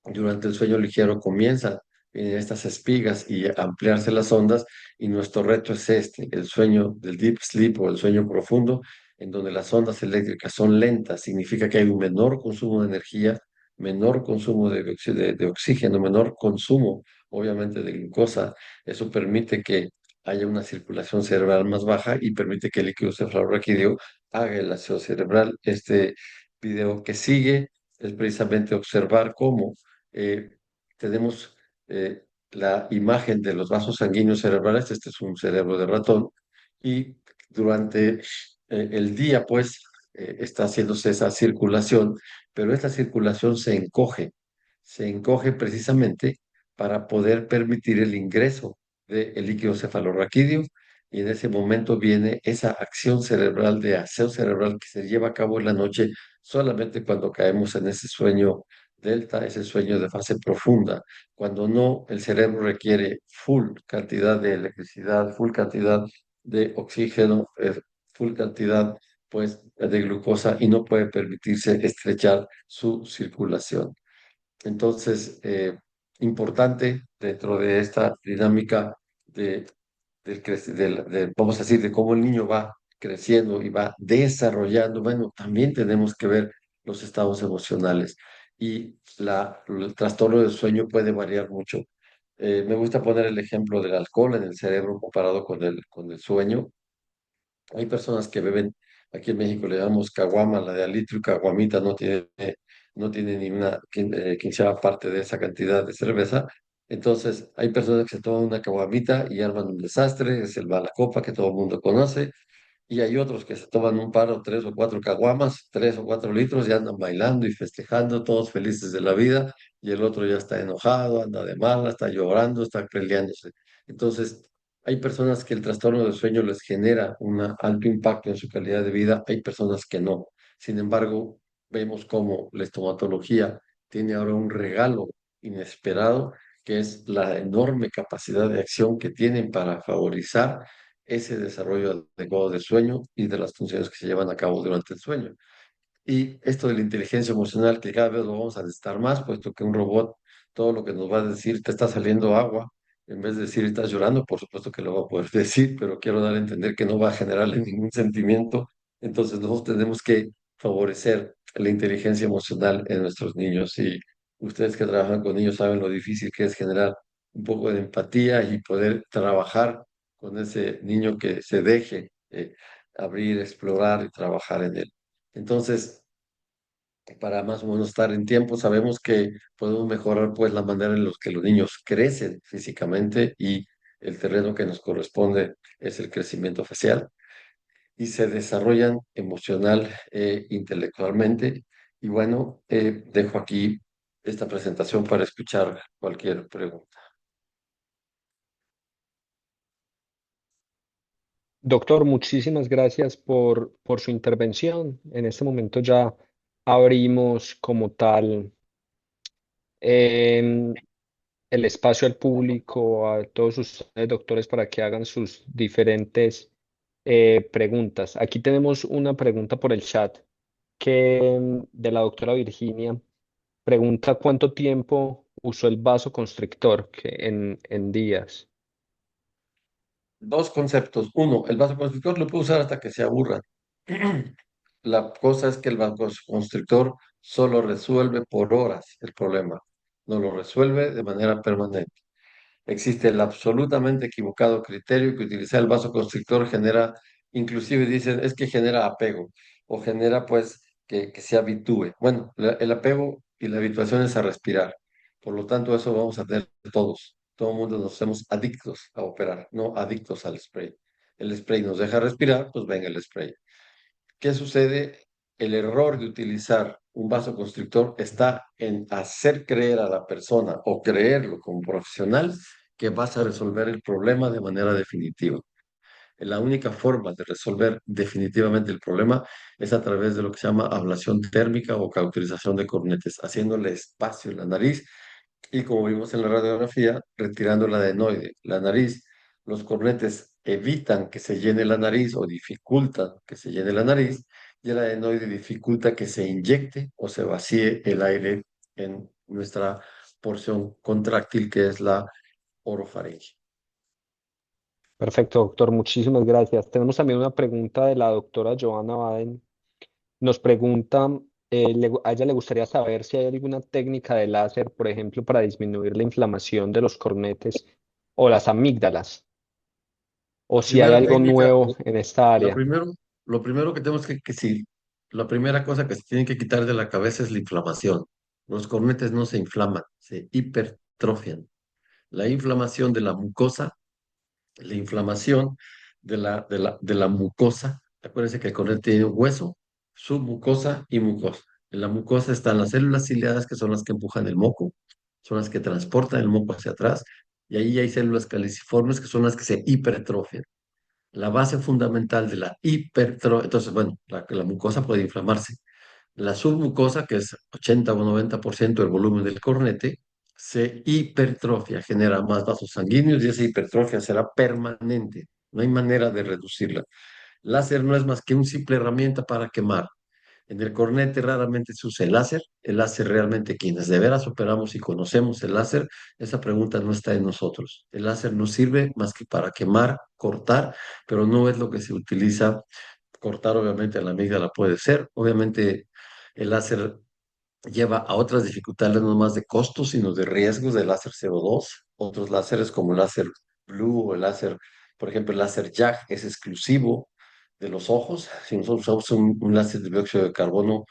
durante el sueño ligero comienzan en estas espigas y ampliarse las ondas, y nuestro reto es este, el sueño del deep sleep o el sueño profundo, en donde las ondas eléctricas son lentas, significa que hay un menor consumo de energía, menor consumo de oxígeno, menor consumo, obviamente, de glucosa. Eso permite que haya una circulación cerebral más baja y permite que el líquido cefalorraquídeo haga el aseo cerebral. Este video que sigue es precisamente observar cómo eh, tenemos la imagen de los vasos sanguíneos cerebrales. Este es un cerebro de ratón, y durante el día, pues, está haciéndose esa circulación, pero esta circulación se encoge precisamente para poder permitir el ingreso del líquido cefalorraquídeo, y en ese momento viene esa acción cerebral de aseo cerebral que se lleva a cabo en la noche solamente cuando caemos en ese sueño delta, ese sueño de fase profunda, cuando no, el cerebro requiere full cantidad de electricidad, full cantidad de oxígeno, full cantidad, pues, de glucosa, y no puede permitirse estrechar su circulación. Entonces, importante dentro de esta dinámica de, vamos a decir, de cómo el niño va creciendo y va desarrollando. Bueno, también tenemos que ver los estados emocionales, y el trastorno del sueño puede variar mucho. Me gusta poner el ejemplo del alcohol en el cerebro comparado con el sueño. Hay personas que beben, aquí en México le llamamos caguama, la de al litro, y caguamita no tiene ni una quinceava parte de esa cantidad de cerveza. Entonces, hay personas que se toman una caguamita y arman un desastre, es el Malacopa que todo el mundo conoce, y hay otros que se toman un par o tres o cuatro caguamas, 3 o 4 litros, y andan bailando y festejando, todos felices de la vida, y el otro ya está enojado, anda de mala, está llorando, está peleándose. Entonces, hay personas que el trastorno del sueño les genera un alto impacto en su calidad de vida, hay personas que no. Sin embargo, vemos cómo la estomatología tiene ahora un regalo inesperado, que es la enorme capacidad de acción que tienen para favorizar ese desarrollo adecuado del sueño y de las funciones que se llevan a cabo durante el sueño. Y esto de la inteligencia emocional, que cada vez lo vamos a necesitar más, puesto que un robot, todo lo que nos va a decir, te está saliendo agua, en vez de decir estás llorando, por supuesto que lo va a poder decir, pero quiero dar a entender que no va a generarle ningún sentimiento. Entonces nosotros tenemos que favorecer la inteligencia emocional en nuestros niños, y ustedes que trabajan con niños saben lo difícil que es generar un poco de empatía y poder trabajar con ese niño, que se deje abrir, explorar y trabajar en él. Entonces, para más o menos estar en tiempo, sabemos que podemos mejorar, pues, la manera en la que los niños crecen físicamente, y el terreno que nos corresponde es el crecimiento facial, y se desarrollan emocional e intelectualmente. Y bueno, dejo aquí esta presentación para escuchar cualquier pregunta. Doctor, muchísimas gracias por su intervención. En este momento ya abrimos como tal em, el espacio al público, a todos ustedes, doctores, para que hagan sus diferentes preguntas. Aquí tenemos una pregunta por el chat de la doctora Virginia. Pregunta cuánto tiempo usó el vasoconstrictor en días. Dos conceptos. Uno, el vasoconstrictor lo puede usar hasta que se aburra. La cosa es que el vasoconstrictor solo resuelve por horas el problema, no lo resuelve de manera permanente. Existe el absolutamente equivocado criterio que utilizar el vasoconstrictor genera, inclusive dicen, es que genera apego, o genera, pues, que se habitúe. Bueno, el apego y la habituación es a respirar. Por lo tanto, eso vamos a tener todos. Todo el mundo nos hacemos adictos a operar, no adictos al spray. El spray nos deja respirar, pues venga el spray. ¿Qué sucede? El error de utilizar un vasoconstrictor está en hacer creer a la persona, o creerlo como profesional, que vas a resolver el problema de manera definitiva. La única forma de resolver definitivamente el problema es a través de lo que se llama ablación térmica o cauterización de cornetes, haciéndole espacio en la nariz, y, como vimos en la radiografía, retirando el adenoide. La nariz, los cornetes evitan que se llene la nariz o dificultan que se llene la nariz, y el adenoide dificulta que se inyecte o se vacíe el aire en nuestra porción contráctil, que es la orofaringe. Perfecto, doctor. Muchísimas gracias. Tenemos también una pregunta de la doctora Johanna Baden. Nos pregunta, a ella le gustaría saber si hay alguna técnica de láser, por ejemplo, para disminuir la inflamación de los cornetes o las amígdalas, o La si hay primera algo técnica, nuevo en esta la área. primero, lo primero que tenemos que sí, la primera cosa que se tiene que quitar de la cabeza es la inflamación. Los cornetes no se inflaman, se hipertrofian. La inflamación de la mucosa, la inflamación de la mucosa. Acuérdense que el cornete tiene un hueso, submucosa y mucosa. En la mucosa están las células ciliadas, que son las que empujan el moco, son las que transportan el moco hacia atrás, y ahí hay células caliciformes, que son las que se hipertrofian. La base fundamental de la hipertrofia, entonces, bueno, la mucosa puede inflamarse. La submucosa, que es 80 o 90% del volumen del cornete, se hipertrofia, genera más vasos sanguíneos y esa hipertrofia será permanente. No hay manera de reducirla. Láser no es más que una simple herramienta para quemar. En el cornete raramente se usa el láser. El láser realmente, quienes de veras operamos y conocemos el láser, esa pregunta no está en nosotros. El láser no sirve más que para quemar, cortar, pero no es lo que se utiliza. Cortar, obviamente, a la amígdala puede ser. Obviamente, el láser lleva a otras dificultades, no más de costos, sino de riesgos del láser CO2. Otros láseres como el láser Blue o el láser, por ejemplo, el láser YAG es exclusivo de los ojos. Si nosotros usamos un láser de dióxido de carbono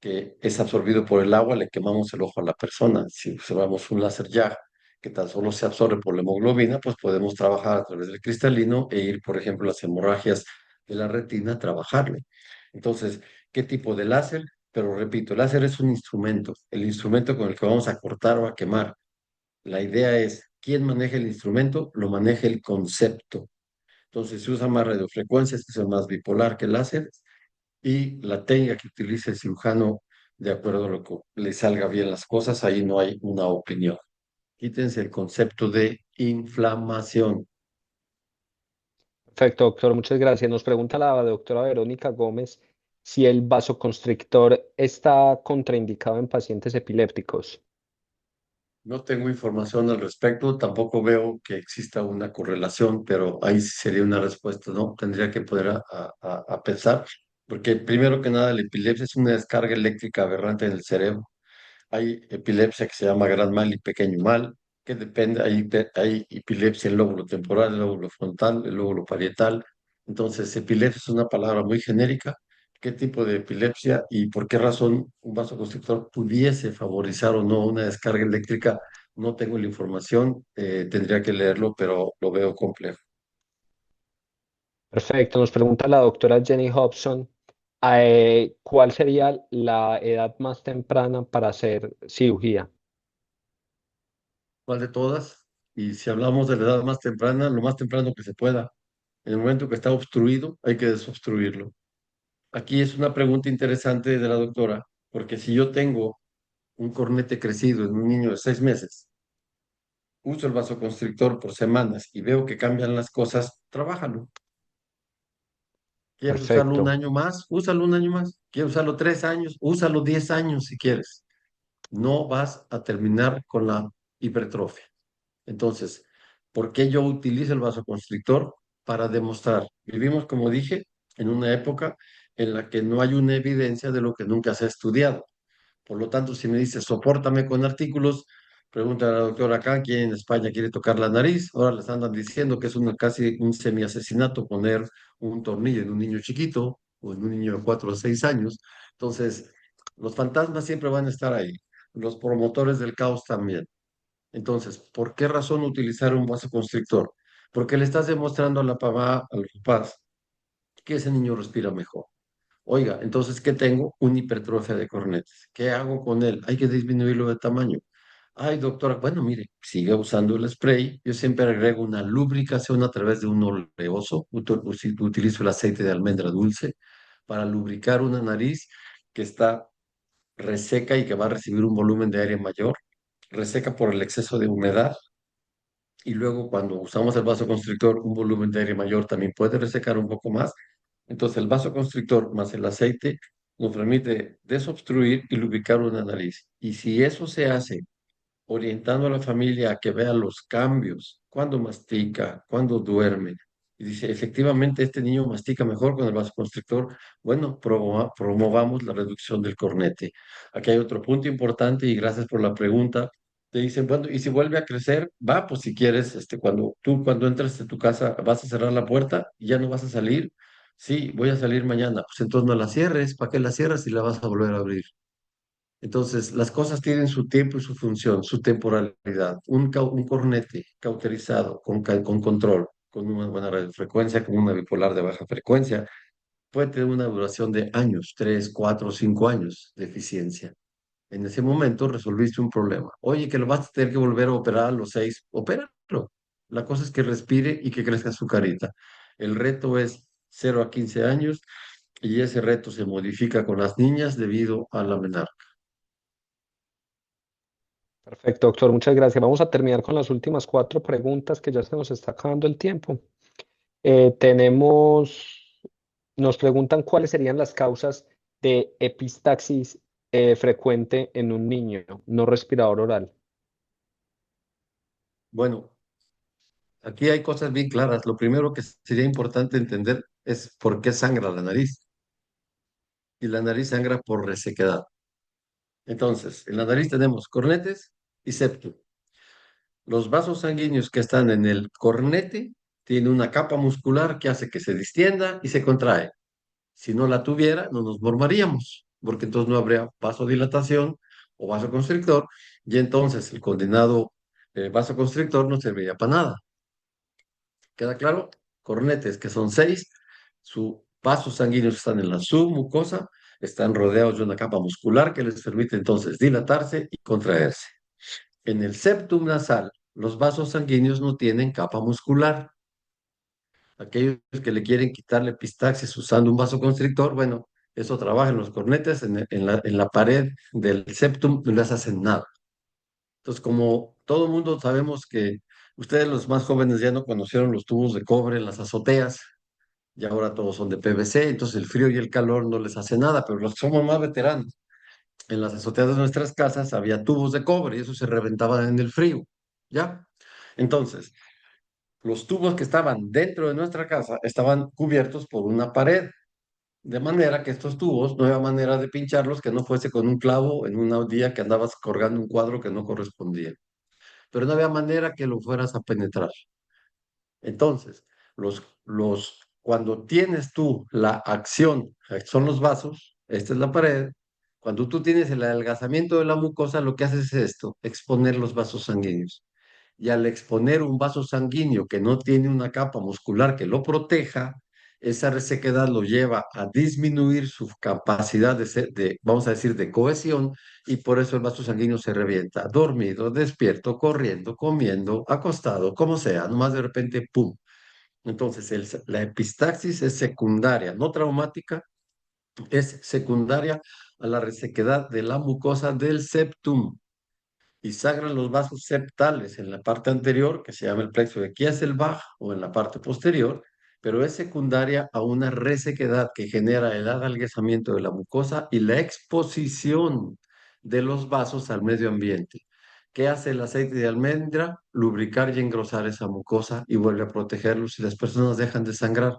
que es absorbido por el agua, le quemamos el ojo a la persona. Si usamos un láser YAG que tan solo se absorbe por la hemoglobina, pues podemos trabajar a través del cristalino e ir, por ejemplo, las hemorragias de la retina a trabajarle. Entonces, ¿qué tipo de láser? Pero repito, el láser es un instrumento, el instrumento con el que vamos a cortar o a quemar. La idea es, ¿quién maneja el instrumento? Lo maneja el concepto. Entonces, se usa más radiofrecuencias, que son más bipolar que el láser, y la técnica que utilice el cirujano, de acuerdo a lo que le salga bien las cosas, ahí no hay una opinión. Quítense el concepto de inflamación. Perfecto, doctor. Muchas gracias. Nos pregunta la doctora Verónica Gómez si el vasoconstrictor está contraindicado en pacientes epilépticos. No tengo información al respecto, tampoco veo que exista una correlación, pero ahí sí sería una respuesta, ¿no? Tendría que poder a pensar, porque primero que nada la epilepsia es una descarga eléctrica aberrante en el cerebro. Hay epilepsia que se llama gran mal y pequeño mal, que depende, hay epilepsia en el lóbulo temporal, el lóbulo frontal, el lóbulo parietal. Entonces, epilepsia es una palabra muy genérica. ¿Qué tipo de epilepsia y por qué razón un vasoconstrictor pudiese favorizar o no una descarga eléctrica? No tengo la información, tendría que leerlo, pero lo veo complejo. Perfecto. Nos pregunta la doctora Jenny Hobson, ¿cuál sería la edad más temprana para hacer cirugía? ¿Cuál de todas? Y si hablamos de la edad más temprana, lo más temprano que se pueda. En el momento que está obstruido, hay que desobstruirlo. Aquí es una pregunta interesante de la doctora, porque si yo tengo un cornete crecido en un niño de 6 meses, uso el vasoconstrictor por semanas y veo que cambian las cosas, trabájalo. ¿Quieres usarlo un Perfecto. año más? Úsalo un año más. ¿Quieres usarlo 3 años? Úsalo 10 años si quieres. No vas a terminar con la hipertrofia. Entonces, ¿por qué yo utilizo el vasoconstrictor? Para demostrar. Vivimos, como dije, en una época en la que no hay una evidencia de lo que nunca se ha estudiado. Por lo tanto, si me dice, sopórtame con artículos, pregunta a la doctora acá, ¿quién en España quiere tocar la nariz? Ahora les andan diciendo que es casi un semiasesinato poner un tornillo en un niño chiquito o en un niño de 4 o 6 años. Entonces, los fantasmas siempre van a estar ahí, los promotores del caos también. Entonces, ¿por qué razón utilizar un vasoconstrictor? Porque le estás demostrando a la mamá, a los papás, que ese niño respira mejor. Oiga, entonces, ¿qué tengo? Una hipertrofia de cornetes. ¿Qué hago con él? Hay que disminuirlo de tamaño. Ay, doctora, bueno, mire, siga usando el spray. Yo siempre agrego una lubricación a través de un oleoso. Utilizo el aceite de almendra dulce para lubricar una nariz que está reseca y que va a recibir un volumen de aire mayor. Reseca por el exceso de humedad. Y luego, cuando usamos el vasoconstrictor, un volumen de aire mayor también puede resecar un poco más. Entonces, el vasoconstrictor más el aceite nos permite desobstruir y lubricar una nariz. Y si eso se hace orientando a la familia a que vea los cambios, cuando mastica, cuando duerme. Y dice, efectivamente, este niño mastica mejor con el vasoconstrictor. Bueno, promovamos la reducción del cornete. Aquí hay otro punto importante y gracias por la pregunta. Te dicen, bueno, y si vuelve a crecer, va, pues si quieres, cuando entres de tu casa, vas a cerrar la puerta y ya no vas a salir. Sí, voy a salir mañana. Pues entonces no la cierres. ¿Para qué la cierras si la vas a volver a abrir? Entonces, las cosas tienen su tiempo y su función, su temporalidad. Un cornete cauterizado, con control, con una buena radiofrecuencia, con una bipolar de baja frecuencia, puede tener una duración de años, 3, 4, 5 años de eficiencia. En ese momento resolviste un problema. Oye, que lo vas a tener que volver a operar a los 6, opéralo. La cosa es que respire y que crezca su carita. El reto es 0 a 15 años y ese reto se modifica con las niñas debido a la menarca. Perfecto, doctor, muchas gracias. Vamos a terminar con las últimas cuatro preguntas que ya se nos está acabando el tiempo. Nos preguntan cuáles serían las causas de epistaxis frecuente en un niño no respirador oral. Bueno, aquí hay cosas bien claras. Lo primero que sería importante entender es por qué sangra la nariz. Y la nariz sangra por resequedad. Entonces, en la nariz tenemos cornetes y septum. Los vasos sanguíneos que están en el cornete tienen una capa muscular que hace que se distienda y se contrae. Si no la tuviera, no nos formaríamos, porque entonces no habría vasodilatación o vasoconstrictor, y entonces el condenado vasoconstrictor no serviría para nada. ¿Queda claro? Cornetes, que son 6, sus vasos sanguíneos están en la submucosa, están rodeados de una capa muscular que les permite entonces dilatarse y contraerse. En el septum nasal, los vasos sanguíneos no tienen capa muscular. Aquellos que le quieren quitar la epistaxis usando un vasoconstrictor, bueno, eso trabaja en los cornetes, en la pared del septum, no les hacen nada. Entonces, como todo el mundo sabemos que ustedes los más jóvenes ya no conocieron los tubos de cobre en las azoteas, y ahora todos son de PVC, entonces el frío y el calor no les hace nada, pero los que somos más veteranos, en las azoteas de nuestras casas había tubos de cobre y eso se reventaba en el frío, ¿ya? Entonces, los tubos que estaban dentro de nuestra casa estaban cubiertos por una pared, de manera que estos tubos no había manera de pincharlos que no fuese con un clavo en un día que andabas colgando un cuadro que no correspondía, pero no había manera que lo fueras a penetrar. Entonces, cuando tienes tú la acción, son los vasos, esta es la pared, cuando tú tienes el adelgazamiento de la mucosa, lo que haces es esto, exponer los vasos sanguíneos. Y al exponer un vaso sanguíneo que no tiene una capa muscular que lo proteja, esa resequedad lo lleva a disminuir su capacidad vamos a decir, de cohesión, y por eso el vaso sanguíneo se revienta, dormido, despierto, corriendo, comiendo, acostado, como sea, nomás de repente, ¡pum! Entonces, la epistaxis es secundaria, no traumática, es secundaria a la resequedad de la mucosa del septum y sangran los vasos septales en la parte anterior, que se llama el plexo de Kieselbach, o en la parte posterior, pero es secundaria a una resequedad que genera el adelgazamiento de la mucosa y la exposición de los vasos al medio ambiente. ¿Qué hace el aceite de almendra? Lubricar y engrosar esa mucosa y vuelve a protegerlos y las personas dejan de sangrar.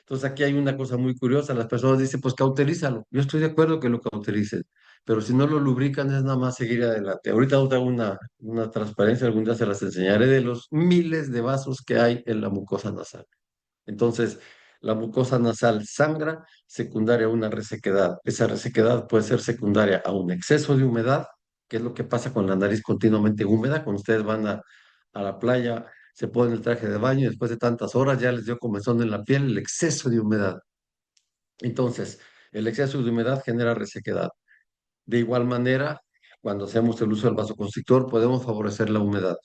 Entonces aquí hay una cosa muy curiosa, las personas dicen, pues cauterízalo. Yo estoy de acuerdo que lo cautericen, pero si no lo lubrican es nada más seguir adelante. Ahorita os hago una transparencia, algún día se las enseñaré de los miles de vasos que hay en la mucosa nasal. Entonces, la mucosa nasal sangra secundaria a una resequedad. Esa resequedad puede ser secundaria a un exceso de humedad, que es lo que pasa con la nariz continuamente húmeda. Cuando ustedes van a la playa, se ponen el traje de baño y después de tantas horas ya les dio comezón en la piel, el exceso de humedad. Entonces, el exceso de humedad genera resequedad. De igual manera, cuando hacemos el uso del vasoconstrictor, podemos favorecer la humedad,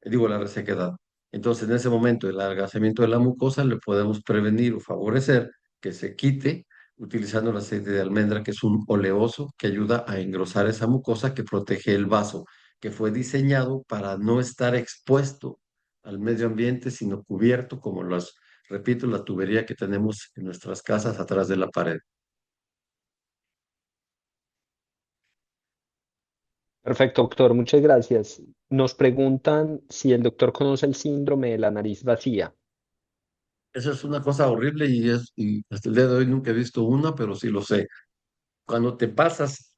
la resequedad. Entonces, en ese momento, el adelgazamiento de la mucosa le podemos prevenir o favorecer que se quite utilizando el aceite de almendra, que es un oleoso que ayuda a engrosar esa mucosa que protege el vaso, que fue diseñado para no estar expuesto al medio ambiente, sino cubierto, como repito, la tubería que tenemos en nuestras casas atrás de la pared. Perfecto, doctor, muchas gracias. Nos preguntan si el doctor conoce el síndrome de la nariz vacía. Eso es una cosa horrible y hasta el día de hoy nunca he visto una, pero sí lo sé. Cuando te pasas,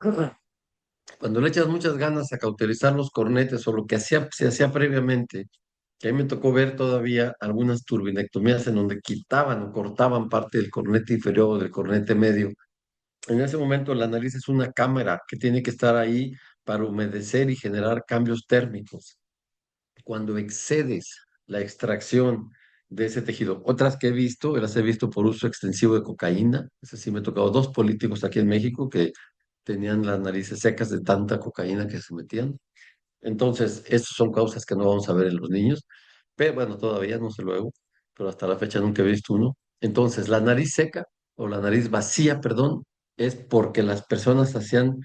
cuando le echas muchas ganas a cauterizar los cornetes o lo que se hacía previamente, que a mí me tocó ver todavía algunas turbinectomías en donde quitaban o cortaban parte del cornete inferior o del cornete medio. En ese momento la nariz es una cámara que tiene que estar ahí para humedecer y generar cambios térmicos. Cuando excedes la extracción de ese tejido, otras que he visto, las he visto por uso extensivo de cocaína, es sí me ha tocado dos políticos aquí en México que tenían las narices secas de tanta cocaína que se metían. Entonces, estas son causas que no vamos a ver en los niños, pero bueno, todavía no sé luego, pero hasta la fecha nunca he visto uno. Entonces, la nariz seca o la nariz vacía, perdón, es porque las personas hacían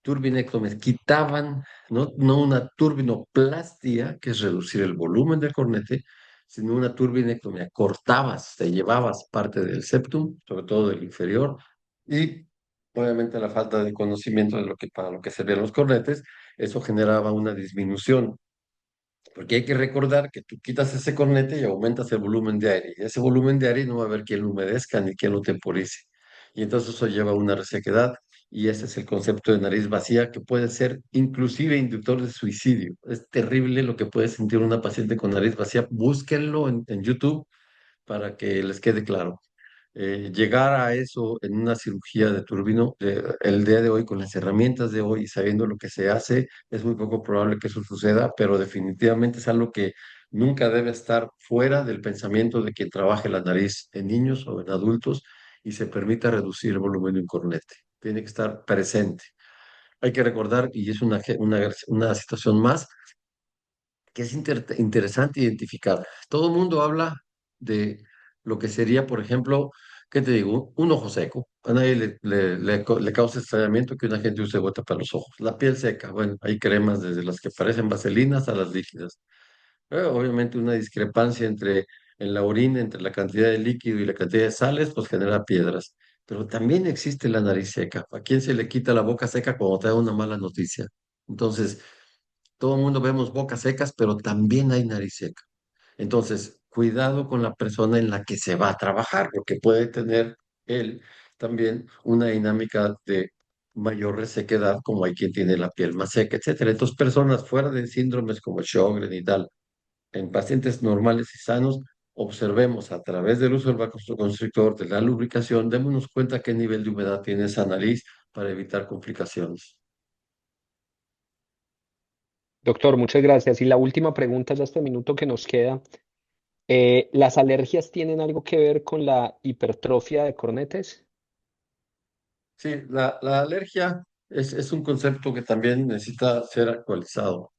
turbinectomies, quitaban, no una turbinoplastia, que es reducir el volumen del cornete, sino una turbinectomía. Cortabas, te llevabas parte del septum, sobre todo del inferior, y obviamente la falta de conocimiento de lo que, para lo que servían los cornetes, eso generaba una disminución porque hay que recordar que tú quitas ese cornete y aumentas el volumen de aire. Y ese volumen de aire no va a haber quien lo humedezca ni quien lo temporice. Y entonces eso lleva a una resequedad. Y ese es el concepto de nariz vacía que puede ser inclusive inductor de suicidio. Es terrible lo que puede sentir una paciente con nariz vacía. Búsquenlo en YouTube para que les quede claro. Llegar a eso en una cirugía de turbino, el día de hoy, con las herramientas de hoy y sabiendo lo que se hace, es muy poco probable que eso suceda, pero definitivamente es algo que nunca debe estar fuera del pensamiento de quien trabaje la nariz en niños o en adultos y se permita reducir el volumen de un cornete. Tiene que estar presente. Hay que recordar, y es una situación más, que es interesante identificar. Todo el mundo habla de lo que sería, por ejemplo, ¿qué te digo? Un ojo seco. A nadie le causa extrañamiento que una gente use gota para los ojos. La piel seca, bueno, hay cremas desde las que parecen vaselinas a las líquidas. Obviamente una discrepancia en la orina, entre la cantidad de líquido y la cantidad de sales, pues genera piedras. Pero también existe la nariz seca. ¿A quién se le quita la boca seca cuando te da una mala noticia? Entonces, todo el mundo vemos bocas secas, pero también hay nariz seca. Entonces, cuidado con la persona en la que se va a trabajar, porque puede tener él también una dinámica de mayor resequedad, como hay quien tiene la piel más seca, etcétera. Entonces, personas fuera de síndromes como Sjögren y tal, en pacientes normales y sanos, observemos a través del uso del vasoconstrictor, de la lubricación, démonos cuenta qué nivel de humedad tiene esa nariz para evitar complicaciones. Doctor, muchas gracias. Y la última pregunta, ya este minuto que nos queda. ¿Las alergias tienen algo que ver con la hipertrofia de cornetes? Sí, la alergia es un concepto que también necesita ser actualizado.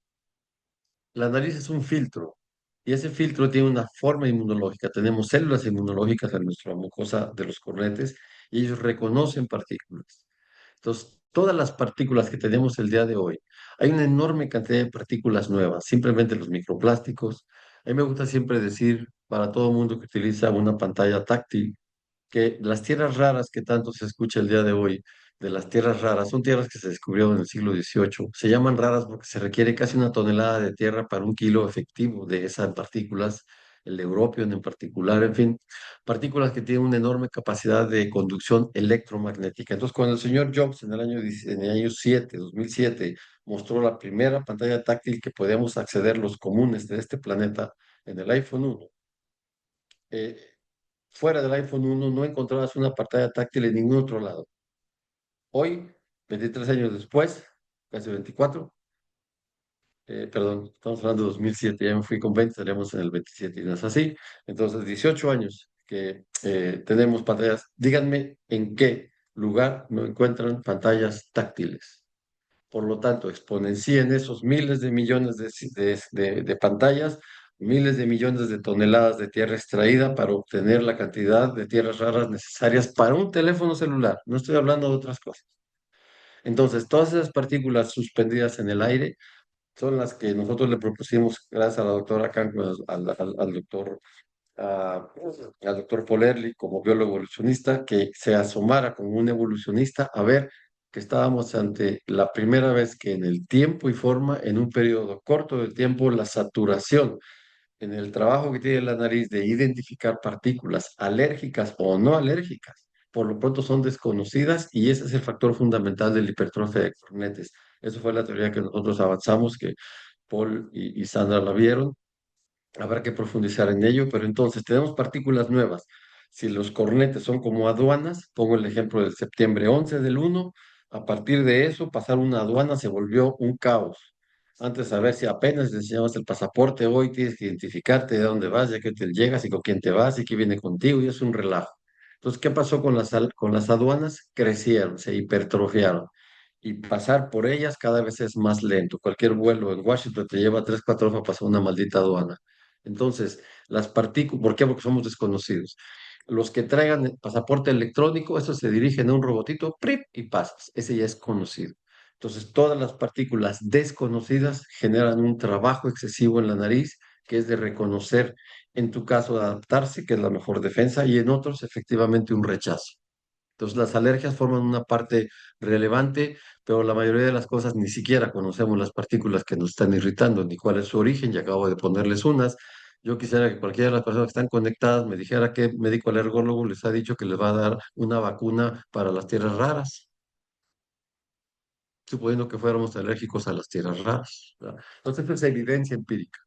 La nariz es un filtro y ese filtro tiene una forma inmunológica. Tenemos células inmunológicas en nuestra mucosa de los cornetes y ellos reconocen partículas. Entonces, todas las partículas que tenemos el día de hoy, hay una enorme cantidad de partículas nuevas, simplemente los microplásticos. A mí me gusta siempre decir para todo mundo que utiliza una pantalla táctil, que las tierras raras que tanto se escucha el día de hoy, de las tierras raras, son tierras que se descubrieron en el siglo XVIII. Se llaman raras porque se requiere casi una tonelada de tierra para un kilo efectivo de esas partículas, el europium en particular, en fin, partículas que tienen una enorme capacidad de conducción electromagnética. Entonces, cuando el señor Jobs en el año 2007, mostró la primera pantalla táctil que podíamos acceder los comunes de este planeta en el iPhone 1, eh, fuera del iPhone 1 no encontrabas una pantalla táctil en ningún otro lado. Hoy, 23 años después, casi 24, perdón, estamos hablando de 2007, ya me fui con 20, estaríamos en el 27 y no es así. Entonces, 18 años que tenemos pantallas. Díganme en qué lugar no encuentran pantallas táctiles. Por lo tanto, exponencien esos miles de millones de pantallas, miles de millones de toneladas de tierra extraída para obtener la cantidad de tierras raras necesarias para un teléfono celular. No estoy hablando de otras cosas. Entonces, todas esas partículas suspendidas en el aire son las que nosotros le propusimos, gracias a la doctora Cancún, a- al doctor Polerli como biólogo evolucionista, que se asomara como un evolucionista a ver que estábamos ante la primera vez que en el tiempo y forma, en un periodo corto de tiempo, la saturación en el trabajo que tiene la nariz de identificar partículas alérgicas o no alérgicas, por lo pronto son desconocidas y ese es el factor fundamental de la hipertrofia de cornetes. Eso fue la teoría que nosotros avanzamos, que Paul y Sandra la vieron. Habrá que profundizar en ello, pero entonces tenemos partículas nuevas. Si los cornetes son como aduanas, pongo el ejemplo del septiembre 11 del 1, a partir de eso, pasar una aduana se volvió un caos. Antes, a ver si apenas te enseñabas el pasaporte, hoy tienes que identificarte de dónde vas, ya que hotel llegas y con quién te vas y quién viene contigo, y es un relajo. Entonces, ¿qué pasó con con las aduanas? Crecieron, se hipertrofiaron y pasar por ellas cada vez es más lento. Cualquier vuelo en Washington te lleva 3, 4 horas para pasar una maldita aduana. Entonces, las partículas, ¿por qué? Porque somos desconocidos. Los que traigan el pasaporte electrónico, eso se dirigen a un robotito, ¡prip! Y pasas. Ese ya es conocido. Entonces, todas las partículas desconocidas generan un trabajo excesivo en la nariz, que es de reconocer, en tu caso, adaptarse, que es la mejor defensa, y en otros, efectivamente, un rechazo. Entonces, las alergias forman una parte relevante, pero la mayoría de las cosas ni siquiera conocemos las partículas que nos están irritando, ni cuál es su origen, y acabo de ponerles unas. Yo quisiera que cualquiera de las personas que están conectadas me dijera qué médico alergólogo les ha dicho que les va a dar una vacuna para las tierras raras, suponiendo que fuéramos alérgicos a las tierras raras, ¿verdad? Entonces, es evidencia empírica.